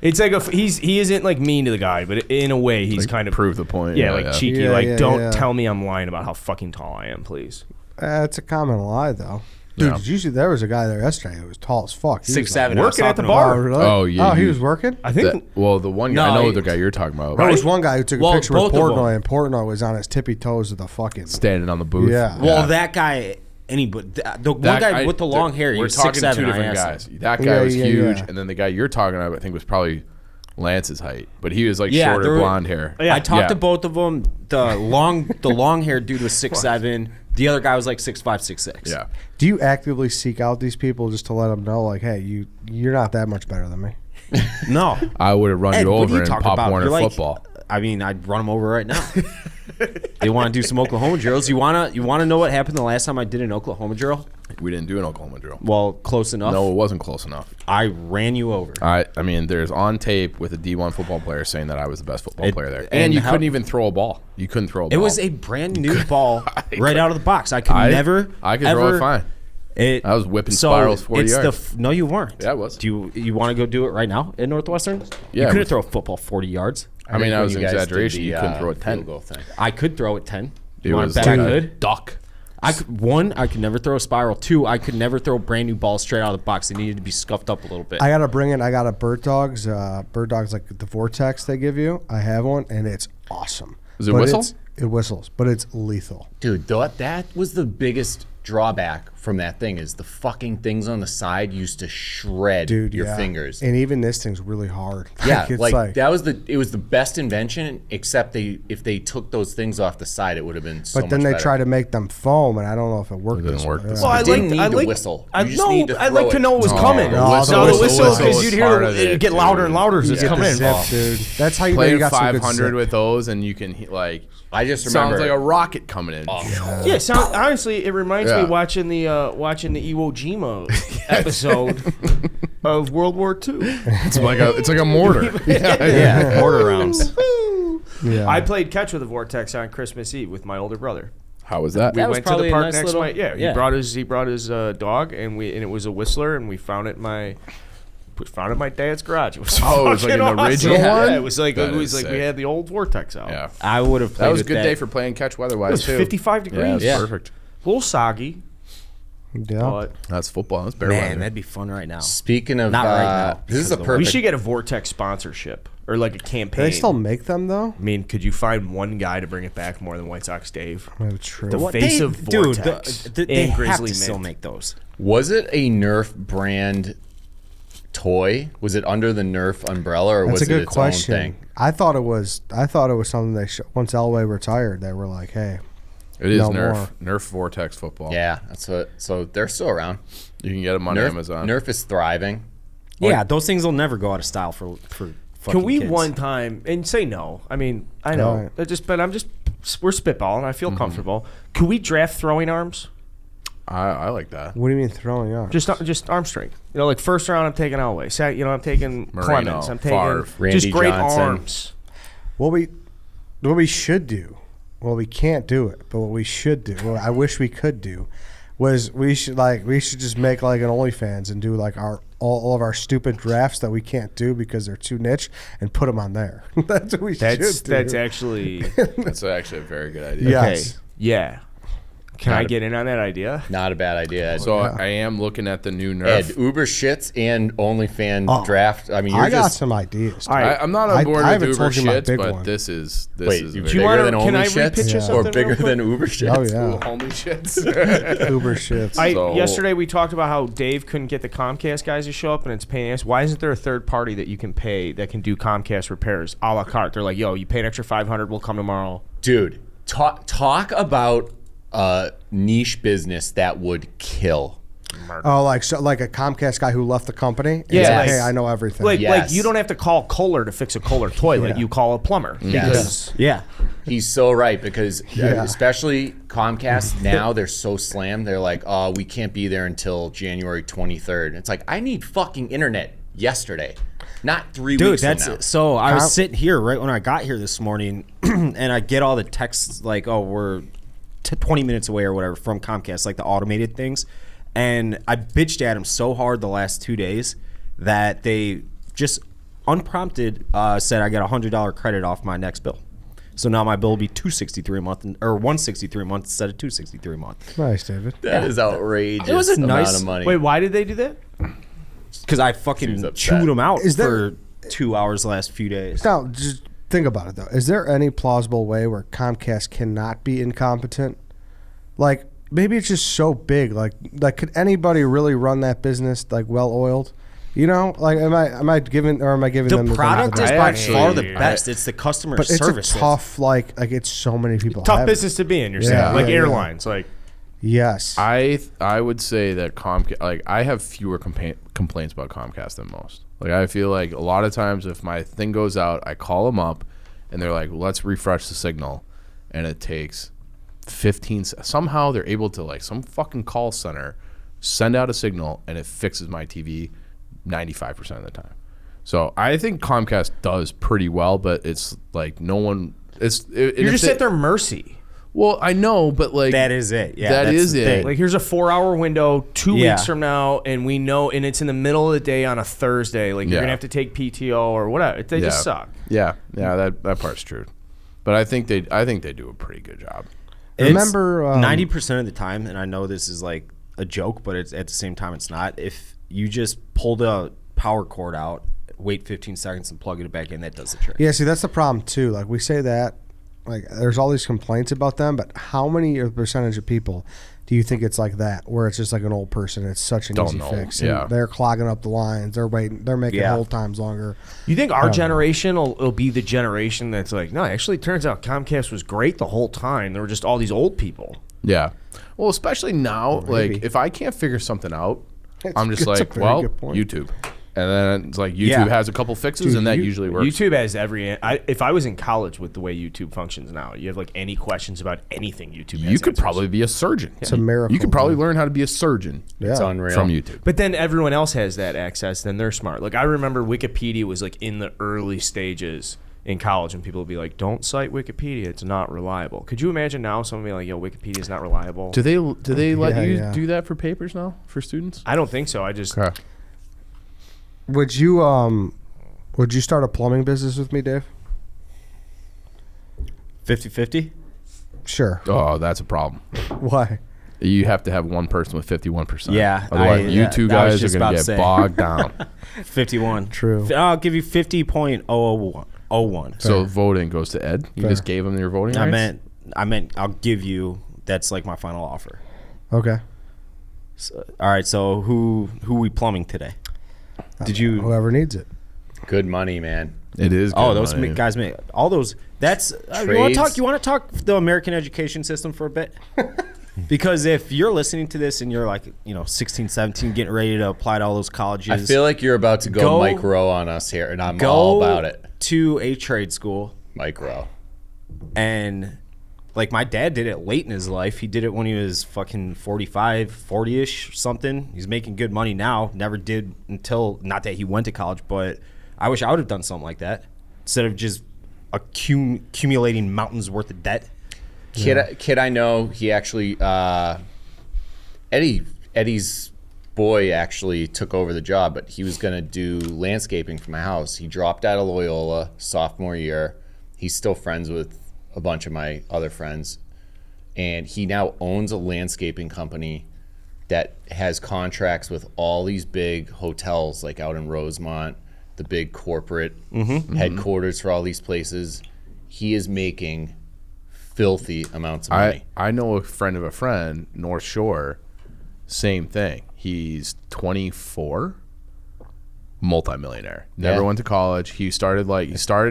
It's like he isn't like mean to the guy, but in a way he's Like, kind of prove the point. Yeah, like cheeky. Yeah, like yeah, don't yeah. tell me I'm lying about how fucking tall I am, please. It's a common lie, though. Dude, Yeah. did you see there was a guy there yesterday who was tall as fuck? He was 6'7". Working at the like, bar. oh, really? Oh, yeah, Oh, he you- was working? I think Well, the one guy, No, I know he- the guy you're talking about. There was one guy who took a Well, picture with both of them. Portnoy, and Portnoy was on his tippy toes with the fucking. Standing on the booth. Yeah. Well, that guy, the one guy with the long hair, he We're was talking 6'7". two different I asked guys. him. That guy Yeah, was yeah, huge, yeah. and then the guy you're talking about, I think, was probably Lance's height, but he was like Yeah, shorter, there were- blonde hair. Yeah. I talked Yeah. to both of them. The long haired dude was 6'7". The other guy was like 6'5", 6'6". Yeah. Do you actively seek out these people just to let them know, like, hey, you're not that much better than me? No. I would have run Ed, you what are over you in talking Pop about? Warner You're like- football. I mean, I'd run them over right now. They want to do some Oklahoma drills. You wanna know what happened the last time I did an Oklahoma drill? We didn't do an Oklahoma drill. Well, close enough. No, it wasn't close enough. I ran you over. I mean, there's on tape with a D1 football player saying that I was the best football player there, and, and you how- couldn't even throw a ball. You couldn't throw a ball. It was a brand new ball right out of the box. I could I never. I could ever, throw it fine. I I was whipping spirals 40 yards. No, you weren't. Yeah, I was. Do you want to go do it right now at Northwestern? Yeah, You couldn't with- throw a football 40 yards. I mean, think that when was you an guys did exaggeration. the, You couldn't throw a field 10. goal thing. I could throw it 10. It You want was to bet I a could? duck. I could never throw a spiral. 2, I could never throw brand new balls straight out of the box. They needed to be scuffed up a little bit. I got a Bird Dogs. Bird Dogs, like the Vortex they give you. I have one, and it's awesome. Does it But whistle? It whistles, but it's lethal. Dude, that was the biggest drawback from that thing is the fucking things on the side used to shred Dude, your yeah. fingers. And even this thing's really hard. Yeah, it's like that was it was the best invention, except if they took those things off the side, it would have been so But then much they better. try to make them foam, and I don't know if it worked. It didn't this work way. this Yeah. way. I didn't like need I to like whistle. I You just know. need to I'd throw like to it. know what was No, coming. the No, whistle- the the whistle whistle because was you'd hear part of it it, get louder and dude. louder as it's Get the coming in. zip, dude. That's how you know Playing you got some good 500 zip. with those, and you can like. I just Sounds remember like a rocket coming in. Yeah, honestly, it reminds me Yeah. of watching the Iwo Jima episode of World War II. It's like a mortar. yeah, mortar rounds. Yeah. I played catch with a Vortex on Christmas Eve with my older brother. How was that? We That was went to the probably a park nice next little- night. Yeah, yeah. he brought his dog, and it was a Whistler, and we found it in my dad's garage. It was Oh, it was like fucking an awesome. original Yeah, one? it was like That we is sick. had the old Vortex out. Yeah. I would have played That was a with good day for playing catch It weather-wise, was too. 55 Yeah, degrees. it was Yeah. perfect. A little soggy, Yeah. but That's football. That's bear Man, weather. that'd be fun right now. Speaking of Not right now, this is because a of the- perfect. we should get a Vortex sponsorship or like a Do campaign. they still make them though? I mean, could you find one guy to bring it back more than White Sox Dave? That's true. The What, face they, of dude, Vortex they and have Grizzly to still Mint. make those. Was it a Nerf brand toy? Was it under the Nerf umbrella, or That's was a it good its question. own thing? I thought it was something they once Elway retired, they were like, hey, It is no Nerf. Nerf Vortex football. Yeah, that's what. So they're still around. You can get them on Nerf, Amazon. Nerf is thriving. Yeah, those things will never go out of style for fucking Can we kids. one time and say no? I mean, I know, Right. we're spitballing. I feel comfortable. Can we draft throwing arms? I like that. what do you mean throwing up? Just arm strength. You know, like first round, I'm taking Elway. Second, I'm taking Moreno, Clemens. I'm taking Favre, just Randy great Johnson. arms. What we should do, well, we can't do it, but what we should do, what I wish we could do, was we should just make like an OnlyFans and do like all of our stupid drafts that we can't do because they're too niche and put them on there. That's what we should do. That's actually That's actually a very good idea. Yes. okay. Yeah. Can I get in on that idea? Not a bad idea. Ed. So I am looking at the new Nerf. Ed, Uber shits and OnlyFans draft. I mean, you're I got just some ideas. All right. I'm not on board I with haven't Uber told you my shits, big but one. this is wait. is You very bigger wanna- than can I OnlyFans, repitch you or something bigger real quick? than Uber shits? Oh yeah, Only shits. Uber shits. So- Yesterday we talked about how Dave couldn't get the Comcast guys to show up, and it's paying us. Why isn't there a third party that you can pay that can do Comcast repairs a la carte? They're like, yo, you pay an extra $500, we'll come tomorrow. Dude, talk about a niche business that would kill. Oh, like a Comcast guy who left the company. And Yeah, said, like- hey, I know everything. Like Yes. you don't have to call Kohler to fix a Kohler toilet. Yeah. You call a plumber. Yes. Yeah. He's so right because Yeah. especially Comcast now, they're so slammed. They're like, oh, we can't be there until January 23rd. It's like, I need fucking internet yesterday, not 3 Dude, weeks that's from now. so. I was sitting here right when I got here this morning, and I get all the texts like, "Oh, we're 20 minutes away or whatever" from Comcast, like the automated things. And I bitched at them so hard the last 2 days that they just unprompted said I got a $100 credit off my next bill. So now my bill will be $263 a month or $163 a month instead of $263 a month. Nice, David. That is outrageous. It was a amount nice- of money. Wait, why did they do that? Because I Seems fucking upset. chewed them out Is there- for 2 hours the last few days. Now, just think about it though. Is there any plausible way where Comcast cannot be incompetent? Like maybe it's just so big. Like could anybody really run that business like well oiled? You know, like am I giving them The the benefit of product the is doubt? I by actually- far the best. It's the customer But it's service. a tough like it's so many people. Tough have it. business to be in. You're Yeah, saying like yeah, airlines, like Yes. I would say that Comcast, like I have fewer complaints about Comcast than most. Like I feel like a lot of times if my thing goes out, I call them up, and they're like, "Let's refresh the signal," and it takes 15. Somehow they're able to like some fucking call center send out a signal, and it fixes my TV 95% of the time. So I think Comcast does pretty well, but it's like no one. you're just at their mercy. Well, I know, but like That is it. Yeah, that that's is the it. thing. Like here's a 4-hour window 2 Yeah. weeks from now, and we know, and it's in the middle of the day on a Thursday. Like you're Yeah. gonna have to take PTO or whatever. They just suck. Yeah, that part's true. But I think they do a pretty good job. Remember, 90% of the time, and I know this is like a joke, but it's at the same time it's not. If you just pull the power cord out, wait 15 seconds, and plug it back in, that does the trick. Yeah, see, that's the problem too. Like we say that, like there's all these complaints about them, but how many percentage of people do you think it's like that, where it's just like an old person? It's such an Don't easy know. fix. And Yeah. they're clogging up the lines. They're waiting. They're making hold times longer. You think our generation will be the generation that's like, no, actually, it turns out Comcast was great the whole time. There were just all these old people. Yeah. Well, especially now, maybe. like if I can't figure something out, I'm just That's a like, very well, good point. YouTube. And then it's like YouTube Yeah. has a couple fixes, Dude, and that usually works. YouTube has if I was in college with the way YouTube functions now, you have like any questions about anything, YouTube has You could answers. probably be a surgeon. It's a miracle. You could probably dude. learn how to be a surgeon Yeah. It's unreal. from YouTube. But then everyone else has that access, then they're smart. Like I remember Wikipedia was like in the early stages in college, and people would be like, don't cite Wikipedia, it's not reliable. Could you imagine now someone being like, yo, Wikipedia is not reliable? Do they let Yeah, you yeah. do that for papers now for students? I don't think so. I just Okay. Would you start a plumbing business with me, Dave? 50-50? Sure. Oh, that's a problem. Why? You have to have one person with 51%. Yeah, Otherwise, you two I was guys are just going about to to get say. bogged down. 51. True. I'll give you 50.001. So voting goes to Ed. You Fair. just gave him your voting I rights? meant I'll give you, that's like my final offer. Okay. So, all right, so who we plumbing today? Did you? Whoever needs it. Good money, man. It is. Oh, good those money. guys make all those. That's you want to talk the American education system for a bit? Because if you're listening to this and you're like, 16, 17, getting ready to apply to all those colleges, I feel like you're about to go Mike Rowe on us here, and I'm all about it. To a trade school, Mike Rowe. and like my dad did it late in his life. He did it when he was fucking 45, 40-ish, something. He's making good money now. Never did until, not that he went to college, but I wish I would have done something like that instead of just accumulating mountains worth of debt. Kid I know, he actually Eddie's boy actually took over the job, but he was going to do landscaping for my house. He dropped out of Loyola sophomore year. He's still friends with a bunch of my other friends, and he now owns a landscaping company that has contracts with all these big hotels, like out in Rosemont, the big corporate headquarters for all these places. He is making filthy amounts of money. I know a friend of a friend, North Shore, same thing. He's 24, multimillionaire. Never went to college. He started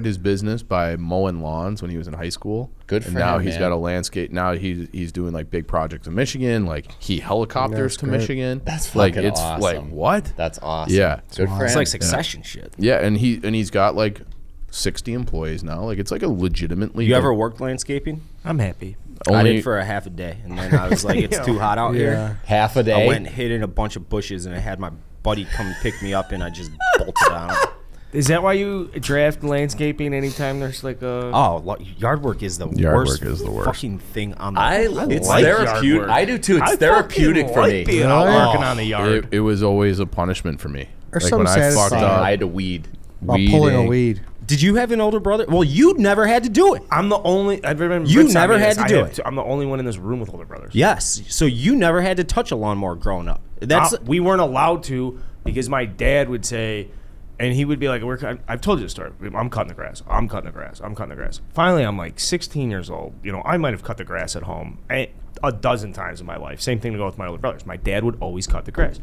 his business by mowing lawns when he was in high school. Good for and now him, he's man. got a landscape. Now he's doing like big projects in Michigan. Like he helicopters to great. Michigan. That's like fucking it's awesome. like what? That's awesome. Yeah. Good for him. It's like Succession shit. Yeah, and he's got like 60 employees now. Like it's like a legitimately. You ever worked landscaping? I'm happy. I did for a half a day, and then I was like, it's too hot out here. Half a day. I went and hid in a bunch of bushes, and I had my buddy come pick me up, and I just bolted on. Is that why you draft landscaping anytime there's like a... Yard work is the Yard worst work is the worst. fucking thing on the It's like therapeutic. yard work. I do too. It's I therapeutic fucking for like me. being out working on the yard. It was always a punishment for me. There's Like some when I fucked satisfying. up, I had to weed. While pulling a weeding. weed. Did you have an older brother? Well, you never had to do it. I'm the only... I've been You Rick's never on me had this. to do I have it. to- I'm the only one in this room with older brothers. Yes. So you never had to touch a lawnmower growing up. That's We weren't allowed to because my dad would say, and he would be like, I've told you this story. I'm cutting the grass. I'm cutting the grass. I'm cutting the grass. Finally, I'm like 16 years old. I might have cut the grass at home a dozen times in my life. Same thing to go with my older brothers. My dad would always cut the grass.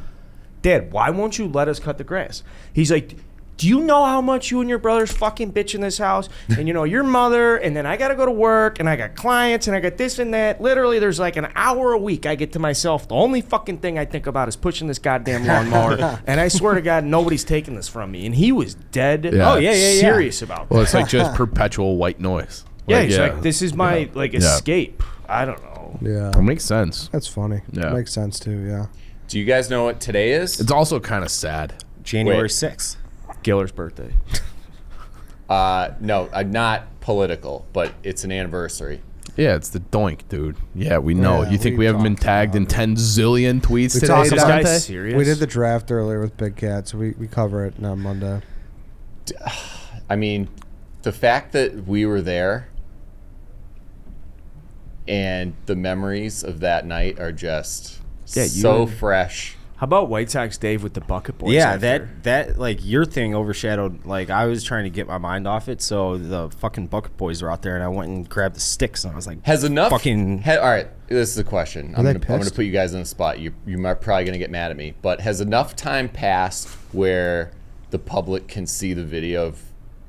Dad, why won't you let us cut the grass? He's like, do you know how much you and your brothers fucking bitch in this house? And your mother, and then I got to go to work, and I got clients, and I got this and that. Literally, there's like an hour a week I get to myself. The only fucking thing I think about is pushing this goddamn lawnmower. And I swear to God, nobody's taking this from me. And he was dead serious about that. Well, it's like just perpetual white noise. Yeah, he's like, this is my Yeah. escape. I don't know. Yeah. It makes sense. That's funny. Yeah. Makes sense too, yeah. Do you guys know what today is? It's also kind of sad. January Wait. 6th. Giller's birthday. No, not political, but it's an anniversary. Yeah, it's the doink, dude. Yeah, we know. Yeah, You think we we haven't been talked tagged in about 10 zillion tweets We today, talked about Dante? This guy's serious. We did the draft earlier with Big Cat, so we cover it on Monday. I mean, the fact that we were there and the memories of that night are just so fresh. How about White Sox Dave with the bucket boys? Yeah, after? that like your thing overshadowed. Like I was trying to get my mind off it, so the fucking bucket boys were out there, and I went and grabbed the sticks, and I was like, Has enough fucking. all right, this is a question. I'm they gonna pissed? put you guys on the spot. You are probably gonna get mad at me, but has enough time passed where the public can see the video of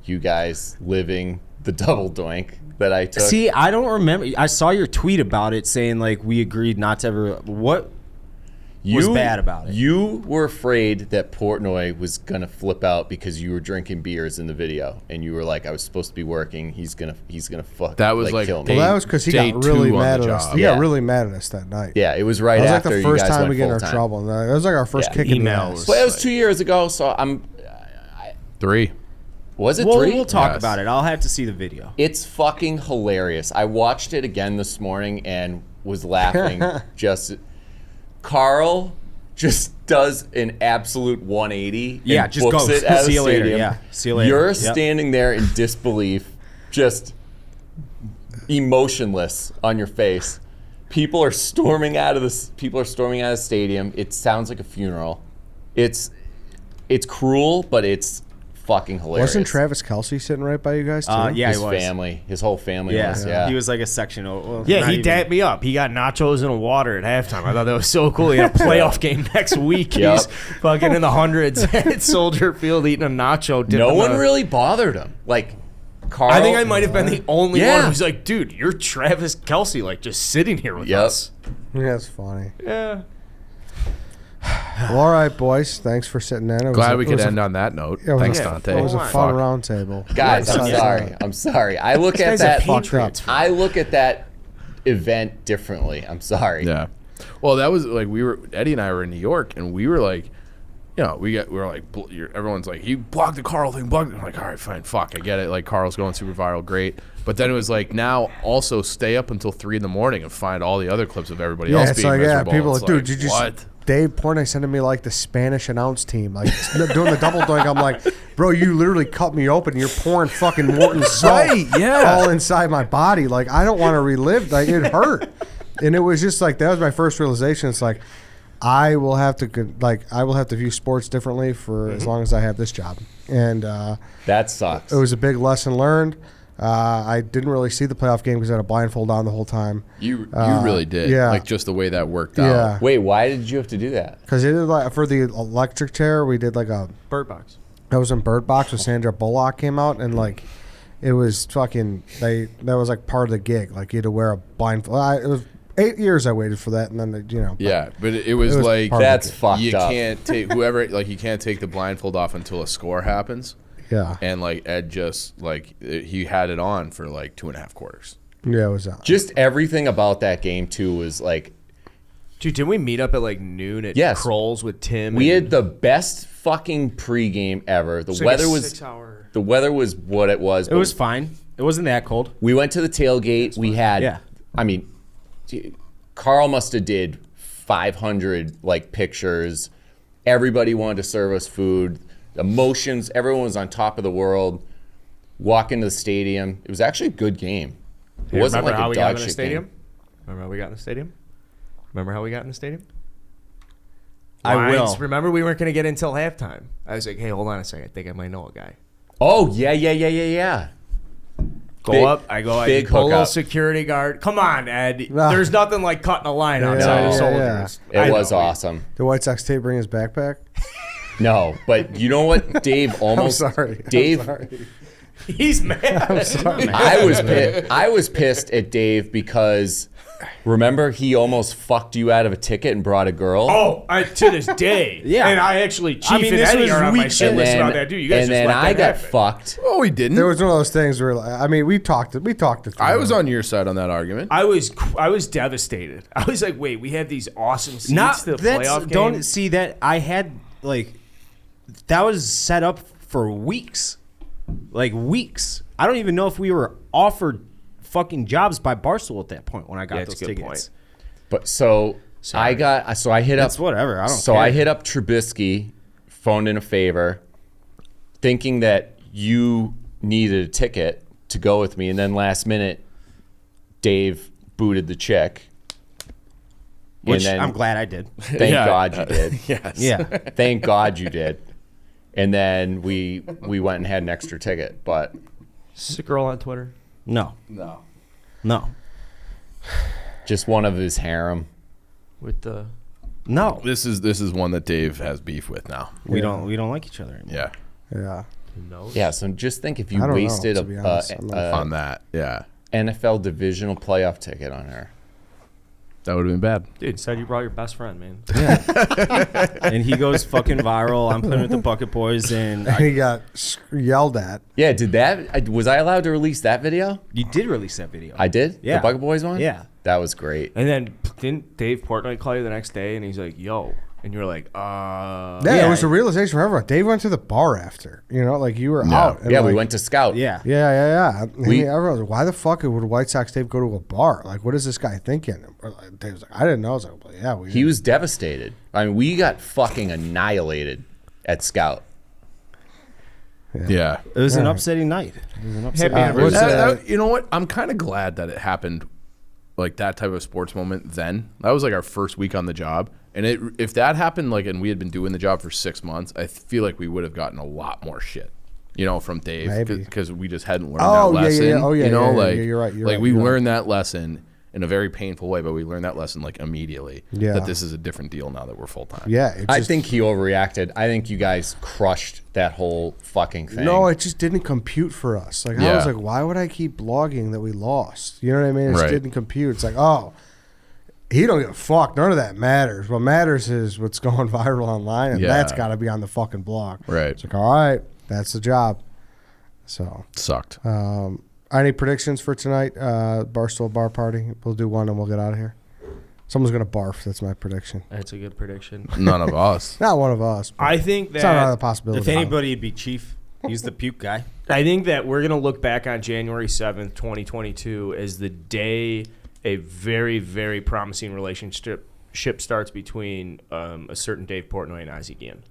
you guys living the double doink that I took? See, I don't remember. I saw your tweet about it saying like we agreed not to ever. What was bad about it? You were afraid that Portnoy was gonna flip out because you were drinking beers in the video, and you were like, "I was supposed to be working. He's gonna fuck." That was like kill me. day- Well, that was because he day got really 2 on mad the at us. job. He Yeah. got really mad at us that night. Yeah, it was right That was like after the you first guys time went we get in our full-time. trouble. That was like our first Yeah. kick in the Emails. ass. But it was 2 years ago, so was it We'll 3? we'll talk Yes. about it. I'll have to see the video. It's fucking hilarious. I watched it again this morning and was laughing. Carl just does an absolute 180. Yeah, and just books goes. it at See the you later. stadium. Yeah, see you later. You're Yep. standing there in disbelief, just emotionless on your face. People are storming out of the stadium. It sounds like a funeral. It's cruel, but it's fucking hilarious. Wasn't Travis Kelce sitting right by you guys too? Yeah, his he was. family, his whole family was. Yeah, He was like a section. Well, Yeah, not he even- dapped me up. He got nachos and water at halftime. I thought that was so cool. He had a playoff game next week. Yep. He's fucking in the hundreds at Soldier Field eating a nacho. dipped no in one the- really bothered him. Like Carl. I think I might have been the only Yeah. one who's like, dude, you're Travis Kelce, like just sitting here with Yep. us. Yeah, that's funny. Yeah. Well, all right, boys. Thanks for sitting in. It was Glad a- we it could was a- end on that note. it was Thanks, a- Dante. It was a Fuck. fun round table. Guys, I'm Besides sorry. that. I'm sorry. I look at guy's a that. Patriots fan. I look at that event differently. I'm sorry. Yeah. Well, that was like Eddie and I were in New York, and we were like, you know, we were like, everyone's like, he blocked the Carl thing, blocked it. I'm like, all right, fine, fuck, I get it. Like, Carl's going super viral, great. But then it was like, now also stay up until 3 a.m. and find all the other clips of everybody else it's being like, miserable. people It's like, dude, like, did you what? Dave Portnoy sending me like the Spanish announce team, like doing the double doink. I'm like, bro, you literally cut me open. You're pouring fucking Morton salt Right, yeah. all inside my body. Like, I don't want to relive. Like, it hurt, and it was just like that was my first realization. It's like I will have to view sports differently for as long as I have this job, and That sucks. it was a big lesson learned. I didn't really see the playoff game because I had a blindfold on the whole time. You really did. yeah. Like, just the way that worked Yeah. out. Wait, why did you have to do that? Because it did like for the electric chair, we did like a. Bird Box. I was in Bird Box with Sandra Bullock came out, and like it was fucking. That was like part of the gig. Like you had to wear a blindfold. It was 8 years I waited for that, and then Yeah, but it was It was like, part of That's it. fucked you up. can't take whoever, like, you can't take the blindfold off until a score happens. yeah, And like Ed just like he had it on for like 2.5 quarters. yeah, it was. Just everything about that game too was like Dude, didn't we meet up at like noon at Yes. Kroll's with Tim? we and- had the best fucking pregame ever. The It's like a weather was 6-hour. the weather was what it was. It was fine. It wasn't that cold. We went to the tailgate. We had, Yeah. I mean, Carl must have did 500 like pictures. Everybody wanted to serve us food. Emotions. Everyone was on top of the world. Walk into the stadium. It was actually a good game. It Hey, wasn't remember like how a we got dog in the shit stadium? game. Remember how we got in the stadium? Remember how we got in the stadium? I will. Lines. Remember we weren't going to get in until halftime. I was like, hey, hold on a second. I think I might know a guy. Oh yeah. Go Big- up. I big pull a little hookup. security guard. Come on, Ed. No. There's nothing like cutting a line outside of yeah, soldiers. It I was know. awesome. The White Sox tape bring his backpack. No, but you know what, Dave almost. I'm sorry. Dave, I'm sorry. He's mad. Sorry. I was pissed at Dave because remember he almost fucked you out of a ticket and brought a girl. Oh, to this day. Yeah. And I actually, Chief I mean, and this Eddie was are on my weeks shit and list then, about that. Dude, you guys and just then let I that got happen. fucked. Oh, we didn't. There was one of those things where I mean we talked it through. I was on your side on that argument. I was devastated. I was like, wait, we had these awesome seats Not to the that's playoff game. don't see that I had like that was set up for weeks. Like weeks. I don't even know if we were offered fucking jobs by Barstool at that point when I got Yeah, it's those a good tickets. point. But so I hit up. That's whatever. I don't So care. I hit up Trubisky, phoned in a favor, thinking that you needed a ticket to go with me, and then last minute, Dave booted the chick. Which and then, I'm glad I did. Thank Yeah. God you did. Yes. Yeah. Thank God you did. And then we went and had an extra ticket, but Is this a girl on Twitter? No. No. No. just one of his harem. With the No. This is one that Dave has beef with now. We don't like each other anymore. Yeah. Yeah. nose? Yeah, so just think if you I don't know, wasted to be honest. I'm not- On that, yeah, NFL divisional playoff ticket on her. that would have been bad. Dude, said you brought your best friend, man. And he goes fucking viral. I'm playing with the Bucket Boys, and He got yelled at. Yeah, was I allowed to release that video? you did release that video. I did? Yeah. The Bucket Boys one? Yeah. That was great. And then didn't Dave Portnoy call you the next day and he's like, yo. And you're like, Yeah, Yeah. it was a realization for everyone. Dave went to the bar after. You know, like you were out. and Yeah, we like- went to Scout. Yeah. Yeah. And We- everyone was like, why the fuck would White Sox Dave go to a bar? Like, what is this guy thinking? Or like, Dave was like, I didn't know. I was like, well, yeah, we. He was devastated. I mean, we got fucking annihilated at Scout. Yeah. It was an Yeah. upsetting night. It was an upsetting Happy night. was, You know what? I'm kind of glad that it happened, like that type of sports moment. Then that was like our first week on the job, and if that happened, like, and we had been doing the job for 6 months, I feel like we would have gotten a lot more shit. from Dave Maybe. because we just hadn't learned Oh, that yeah, lesson. yeah. Oh, yeah, like yeah, you're right, you're like right, we you're right. learned that lesson in a very painful way, but we learned that lesson like immediately. Yeah. That this is a different deal now that we're full time. Yeah, it I just, think he overreacted. I think you guys crushed that whole fucking thing. no, it just didn't compute for us. Like I was Yeah. like, why would I keep blogging that we lost? You know what I mean? It just Right. didn't compute. It's like, oh, he don't give a fuck. None of that matters. What matters is what's going viral online, and Yeah. that's got to be on the fucking blog. Right. It's like, all right, that's the job. So, Sucked. any predictions for tonight? Barstool bar party. We'll do one and we'll get out of here. Someone's gonna barf. That's my prediction. That's a good prediction. None of us. Not one of us. But I think it's not out of the that possibility. If anybody, it'd be Chief. He's the puke guy. we're gonna look back on January 7th, 2022, as the day a very, very promising relationship starts between a certain Dave Portnoy and Isaac Ian.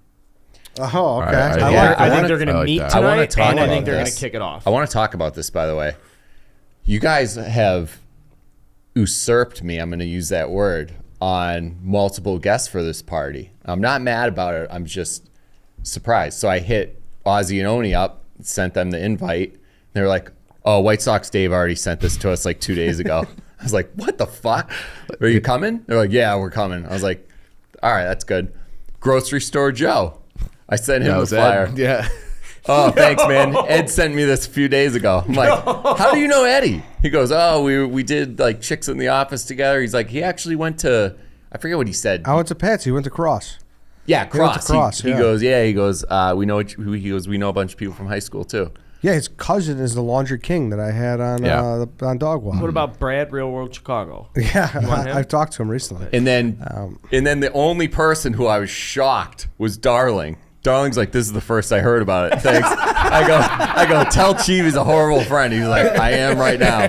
Oh, okay. I I like like I that. think they're I gonna like meet that. I wanna tonight, talk and I about think they're gonna this. kick it off. I want to talk about this, by the way. You guys have usurped me, I'm going to use that word, on multiple guests for this party. I'm not mad about it. I'm just surprised. So I hit Ozzy and Oni up, sent them the invite. They were like, oh, White Sox Dave already sent this to us like 2 days ago. I was like, what the fuck? Are you coming? They're like, yeah, we're coming. I was like, all right, that's good. Grocery Store Joe. I sent him the flyer. Ed. Yeah. Oh, thanks, man. Ed sent me this a few days ago. I'm like, how do you know Eddie? He goes, oh, we did like Chicks in the Office together. He's like, he actually went to, I forget what he said. I went to Pats. He went to Cross. Yeah, went to Cross. Cross, He yeah. goes, we know. He goes, we know a bunch of people from high school too. Yeah, his cousin is the Laundry King that I had on on Dog Walk. What about Brad, Real World Chicago? Yeah, want him? I've talked to him recently. And then the only person who I was shocked was Darling. Darling's like, this is the first I heard about it. Thanks. I go, tell Chief he's a horrible friend. He's like, I am right now.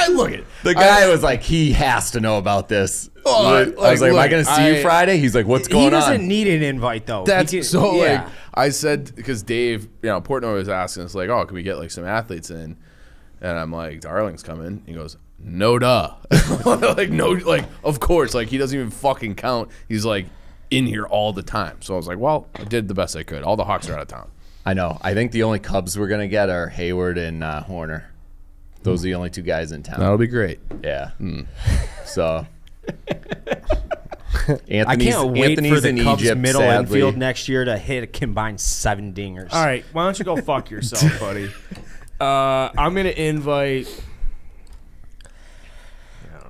Look at The guy was like, he has to know about this. Oh, I was like, am I look, going to see you Friday? He's like, what's going He doesn't on? need an invite though. That's He can- so yeah. like I said because Dave, Portnoy was asking us like, oh, can we get like some athletes in? And I'm like, Darling's coming. He goes, no duh, like no, like of course, like he doesn't even fucking count. He's like in here all the time. So I was like, well, I did the best I could. All the Hawks are out of town. I know. I think the only Cubs we're going to get are Hayward and Horner. Those are the only two guys in town. That'll be great. Yeah. So. I can't wait Anthony's for the in Cubs Egypt, middle sadly. infield next year to hit a combined 7 dingers. All right, why don't you go fuck yourself, buddy? I'm gonna invite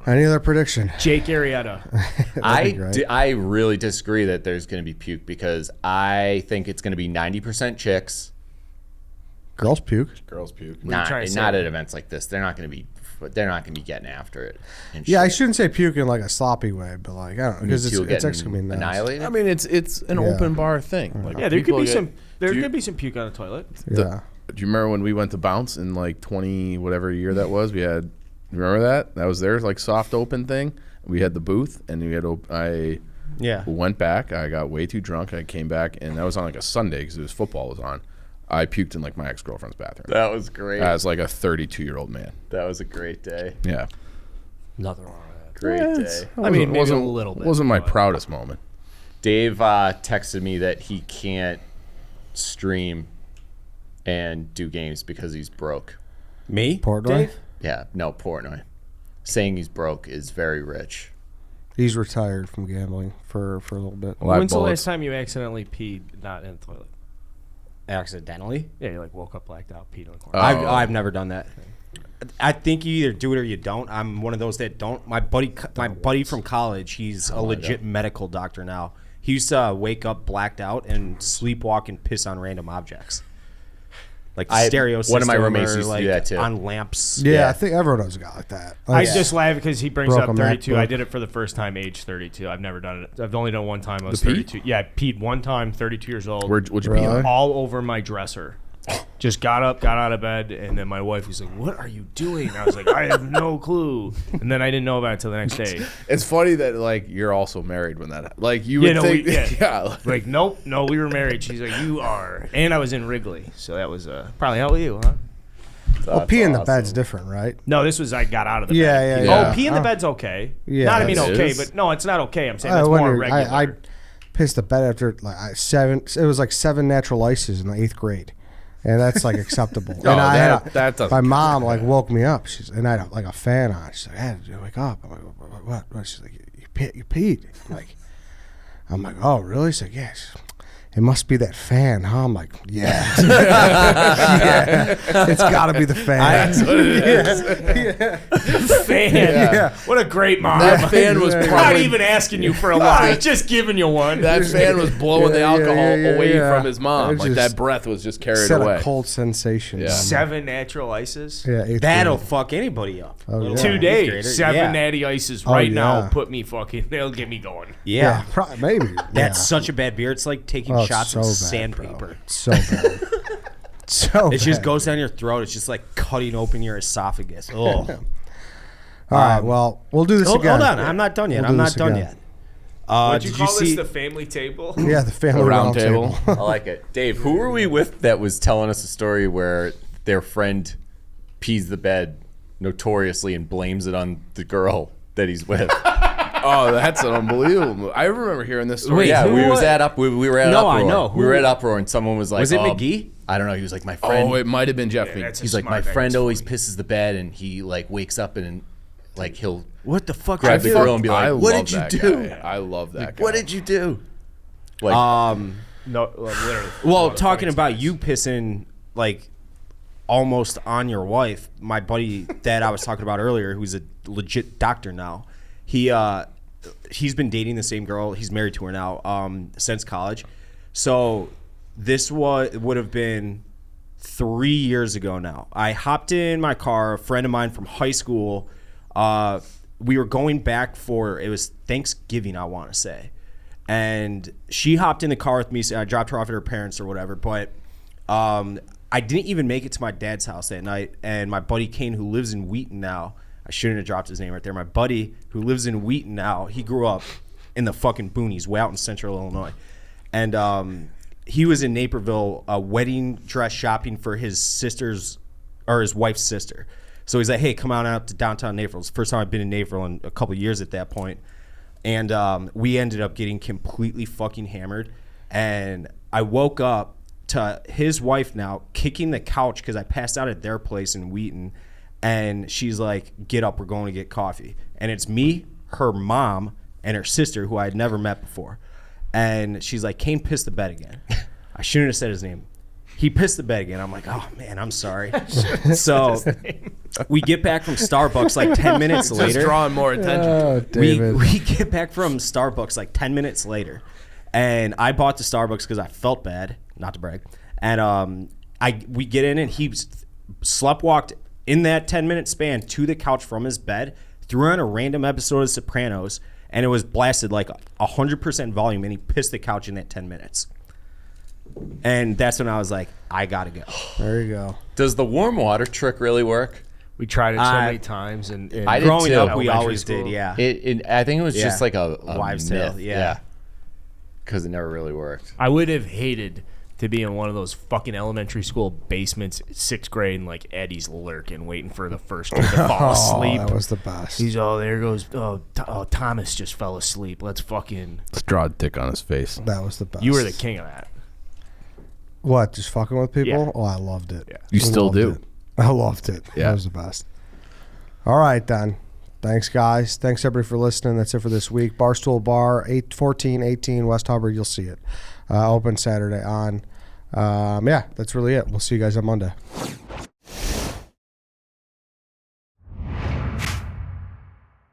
Any other prediction? Jake Arrieta. I really disagree that there's going to be puke because I think it's going to be 90% chicks. Girls puke. Girls puke. you trying to say? Not at events like this. They're not going to be getting after it. And Yeah, I shit. shouldn't say puke in like a sloppy way, but like I don't know because Two it's getting actually gonna be nice. annihilated. I mean, it's an open bar thing. Like, Yeah, there could people be get- some. There do you- could be some puke on the toilet. Yeah. Do you remember when we went to Bounce in like 20 whatever year that was? We had, remember that? That was their like soft open thing. We had the booth and we had I Yeah. went back. I got way too drunk. I came back and that was on like a Sunday because it was football was on. I puked in like my ex-girlfriend's bathroom That was great. as like a 32-year-old man. That was a great day. Yeah. Nothing wrong with that. Great day. I mean, maybe wasn't a little bit, Wasn't my but- proudest moment. Dave texted me that he can't stream and do games because he's broke. Me? Portnoy? Dave? Yeah, no, Portnoy. Saying he's broke is very rich. He's retired from gambling for a little bit. Live When's the bullets. last time you accidentally peed not in the toilet? Accidentally? Yeah, you like woke up blacked out, peed in the corner. Oh. I've never done that. I think you either do it or you don't. I'm one of those that don't. My buddy from college, he's a legit medical doctor now. He used to wake up blacked out and sleepwalk and piss on random objects, like the stereo system. one of my roommates or, used to like, do that, too. on lamps. Yeah, I think everyone knows a guy like that. I Like, just laugh because he brings Broke up a 32. I MacBook. did it for the first time, age 32. I've never done it. I've only done one time. I was The pee? 32. Yeah, I peed one time, 32 years old. What'd you Really? pee on? all over my dresser. Just got up, got out of bed, and then my wife was like, "What are you doing?" I was like, "I have no clue." And then I didn't know about it until the next day. It's funny that like you're also married when that like you Yeah, would no, think we- yeah. yeah. Like, nope, no, we were married. She's like, "You are," and I was in Wrigley, so that was probably how with you, huh? well, pee in the bed's different, right? No, this was I got out of the Yeah, bed. yeah, yeah. Oh, pee in the Oh. bed's okay. Yeah, not I mean it okay, is. but no, it's not okay. I'm saying I that's more wonder. regular. I pissed the bed after like 7. It was like 7 natural ices in the 8th grade, and that's like acceptable. And that doesn't my mom like woke me up. And I had like a fan on. She's like, "Hey, did you wake up?" I'm like, "What?" She's like, "You peed." I'm like, "Oh, really?" She's like, "Yeah." She's like, it must be that fan, huh? I'm like, yeah. Yeah. It's got to be the fan. That's what it is. Fan. Yeah. What a great mom. That fan was not probably even asking you for a lot. He's just giving you one. that fan was blowing the alcohol away yeah. from his mom. It Like just that breath was just carried Set away. a cold sensation. Yeah. 7 natural ices. Yeah, 8th That'll grade. fuck anybody up. Oh, yeah. 2 Eighth days. grader. 7 Yeah. natty ices Oh, right yeah. now. Put me fucking. They'll get me going. Yeah. Maybe. That's such a bad beer. It's like taking Oh, it's shots so of bad, sandpaper. bro. So bad. So It just bad. goes down your throat. It's just like cutting open your esophagus. Oh. All right, well, we'll do this Hold again. on. I'm not done yet. We'll do I'm not this done again. yet. Would you Did call this see? the family table? Yeah, the family round round table. table. I like it. Dave, who were we with that was telling us a story where their friend pees the bed notoriously and blames it on the girl that he's with? Oh, that's unbelievable. I remember hearing this story. Wait, Yeah, who we was- we were at No, Uproar. I know. We were Who- at Uproar and someone was like, Was it "Oh, McGee? I don't know. He was like, my friend. Oh, it might have been Jeff. that's a He's like, smart my guy. friend That's always funny. pisses the bed and he like wakes up and like he'll What the fuck? grab the you girl and be I like, what love did you that do? guy. I love that guy. What did you do? Like, No, literally. Well, talking about you pissing like almost on your wife, my buddy that I was talking about earlier, who's a legit doctor now, he's been dating the same girl. He's married to her now since college. So this would have been 3 years ago now. I hopped in my car, a friend of mine from high school. We were going back it was Thanksgiving, I want to say. And she hopped in the car with me. So I dropped her off at her parents or whatever. But I didn't even make it to my dad's house that night. And my buddy Kane, who lives in Wheaton now, I shouldn't have dropped his name right there. My buddy who lives in Wheaton now, he grew up in the fucking boonies, way out in central Illinois. And he was in Naperville wedding dress shopping for his sister's or his wife's sister. So he's like, hey, come on out to downtown Naperville. It's the first time I've been in Naperville in a couple of years at that point. And we ended up getting completely fucking hammered. And I woke up to his wife now kicking the couch because I passed out at their place in Wheaton. And she's like, get up, we're going to get coffee. And it's me, her mom, and her sister, who I had never met before. And she's like, Kane pissed the bed again. I shouldn't have said his name. He pissed the bed again. I'm like, oh, man, I'm sorry. So we get back from Starbucks like 10 minutes Just later. drawing more attention. Oh, David. We get back from Starbucks like 10 minutes later. And I bought the Starbucks because I felt bad, not to brag. And we get in and he sleptwalked in that 10-minute span to the couch from his bed, threw on a random episode of Sopranos, and it was blasted like 100% volume, and he pissed the couch in that 10 minutes. And that's when I was like, I gotta go. There you go. does the warm water trick really work? We tried it so many times. And I did Growing too. up, we Elementary always school. did, yeah. I think it was Yeah. just like a Wives' myth. tale, yeah. Because it never really worked. I would have hated to be in one of those fucking elementary school basements, 6th grade, and like Eddie's lurking, waiting for the first kid to fall asleep. Oh, that was the best. He's there goes. Thomas just fell asleep. Let's fucking. Let's draw a dick on his face. That was the best. You were the king of that. What, just fucking with people? Yeah. Oh, I loved it. Yeah. You still Loved do. it. I loved it. Yeah. That was the best. All right, then. Thanks, guys. Thanks, everybody, for listening. That's it for this week. Barstool Bar, 1418 West Hubbard. You'll see it. Open Saturday on. Yeah, that's really it. We'll see you guys on Monday.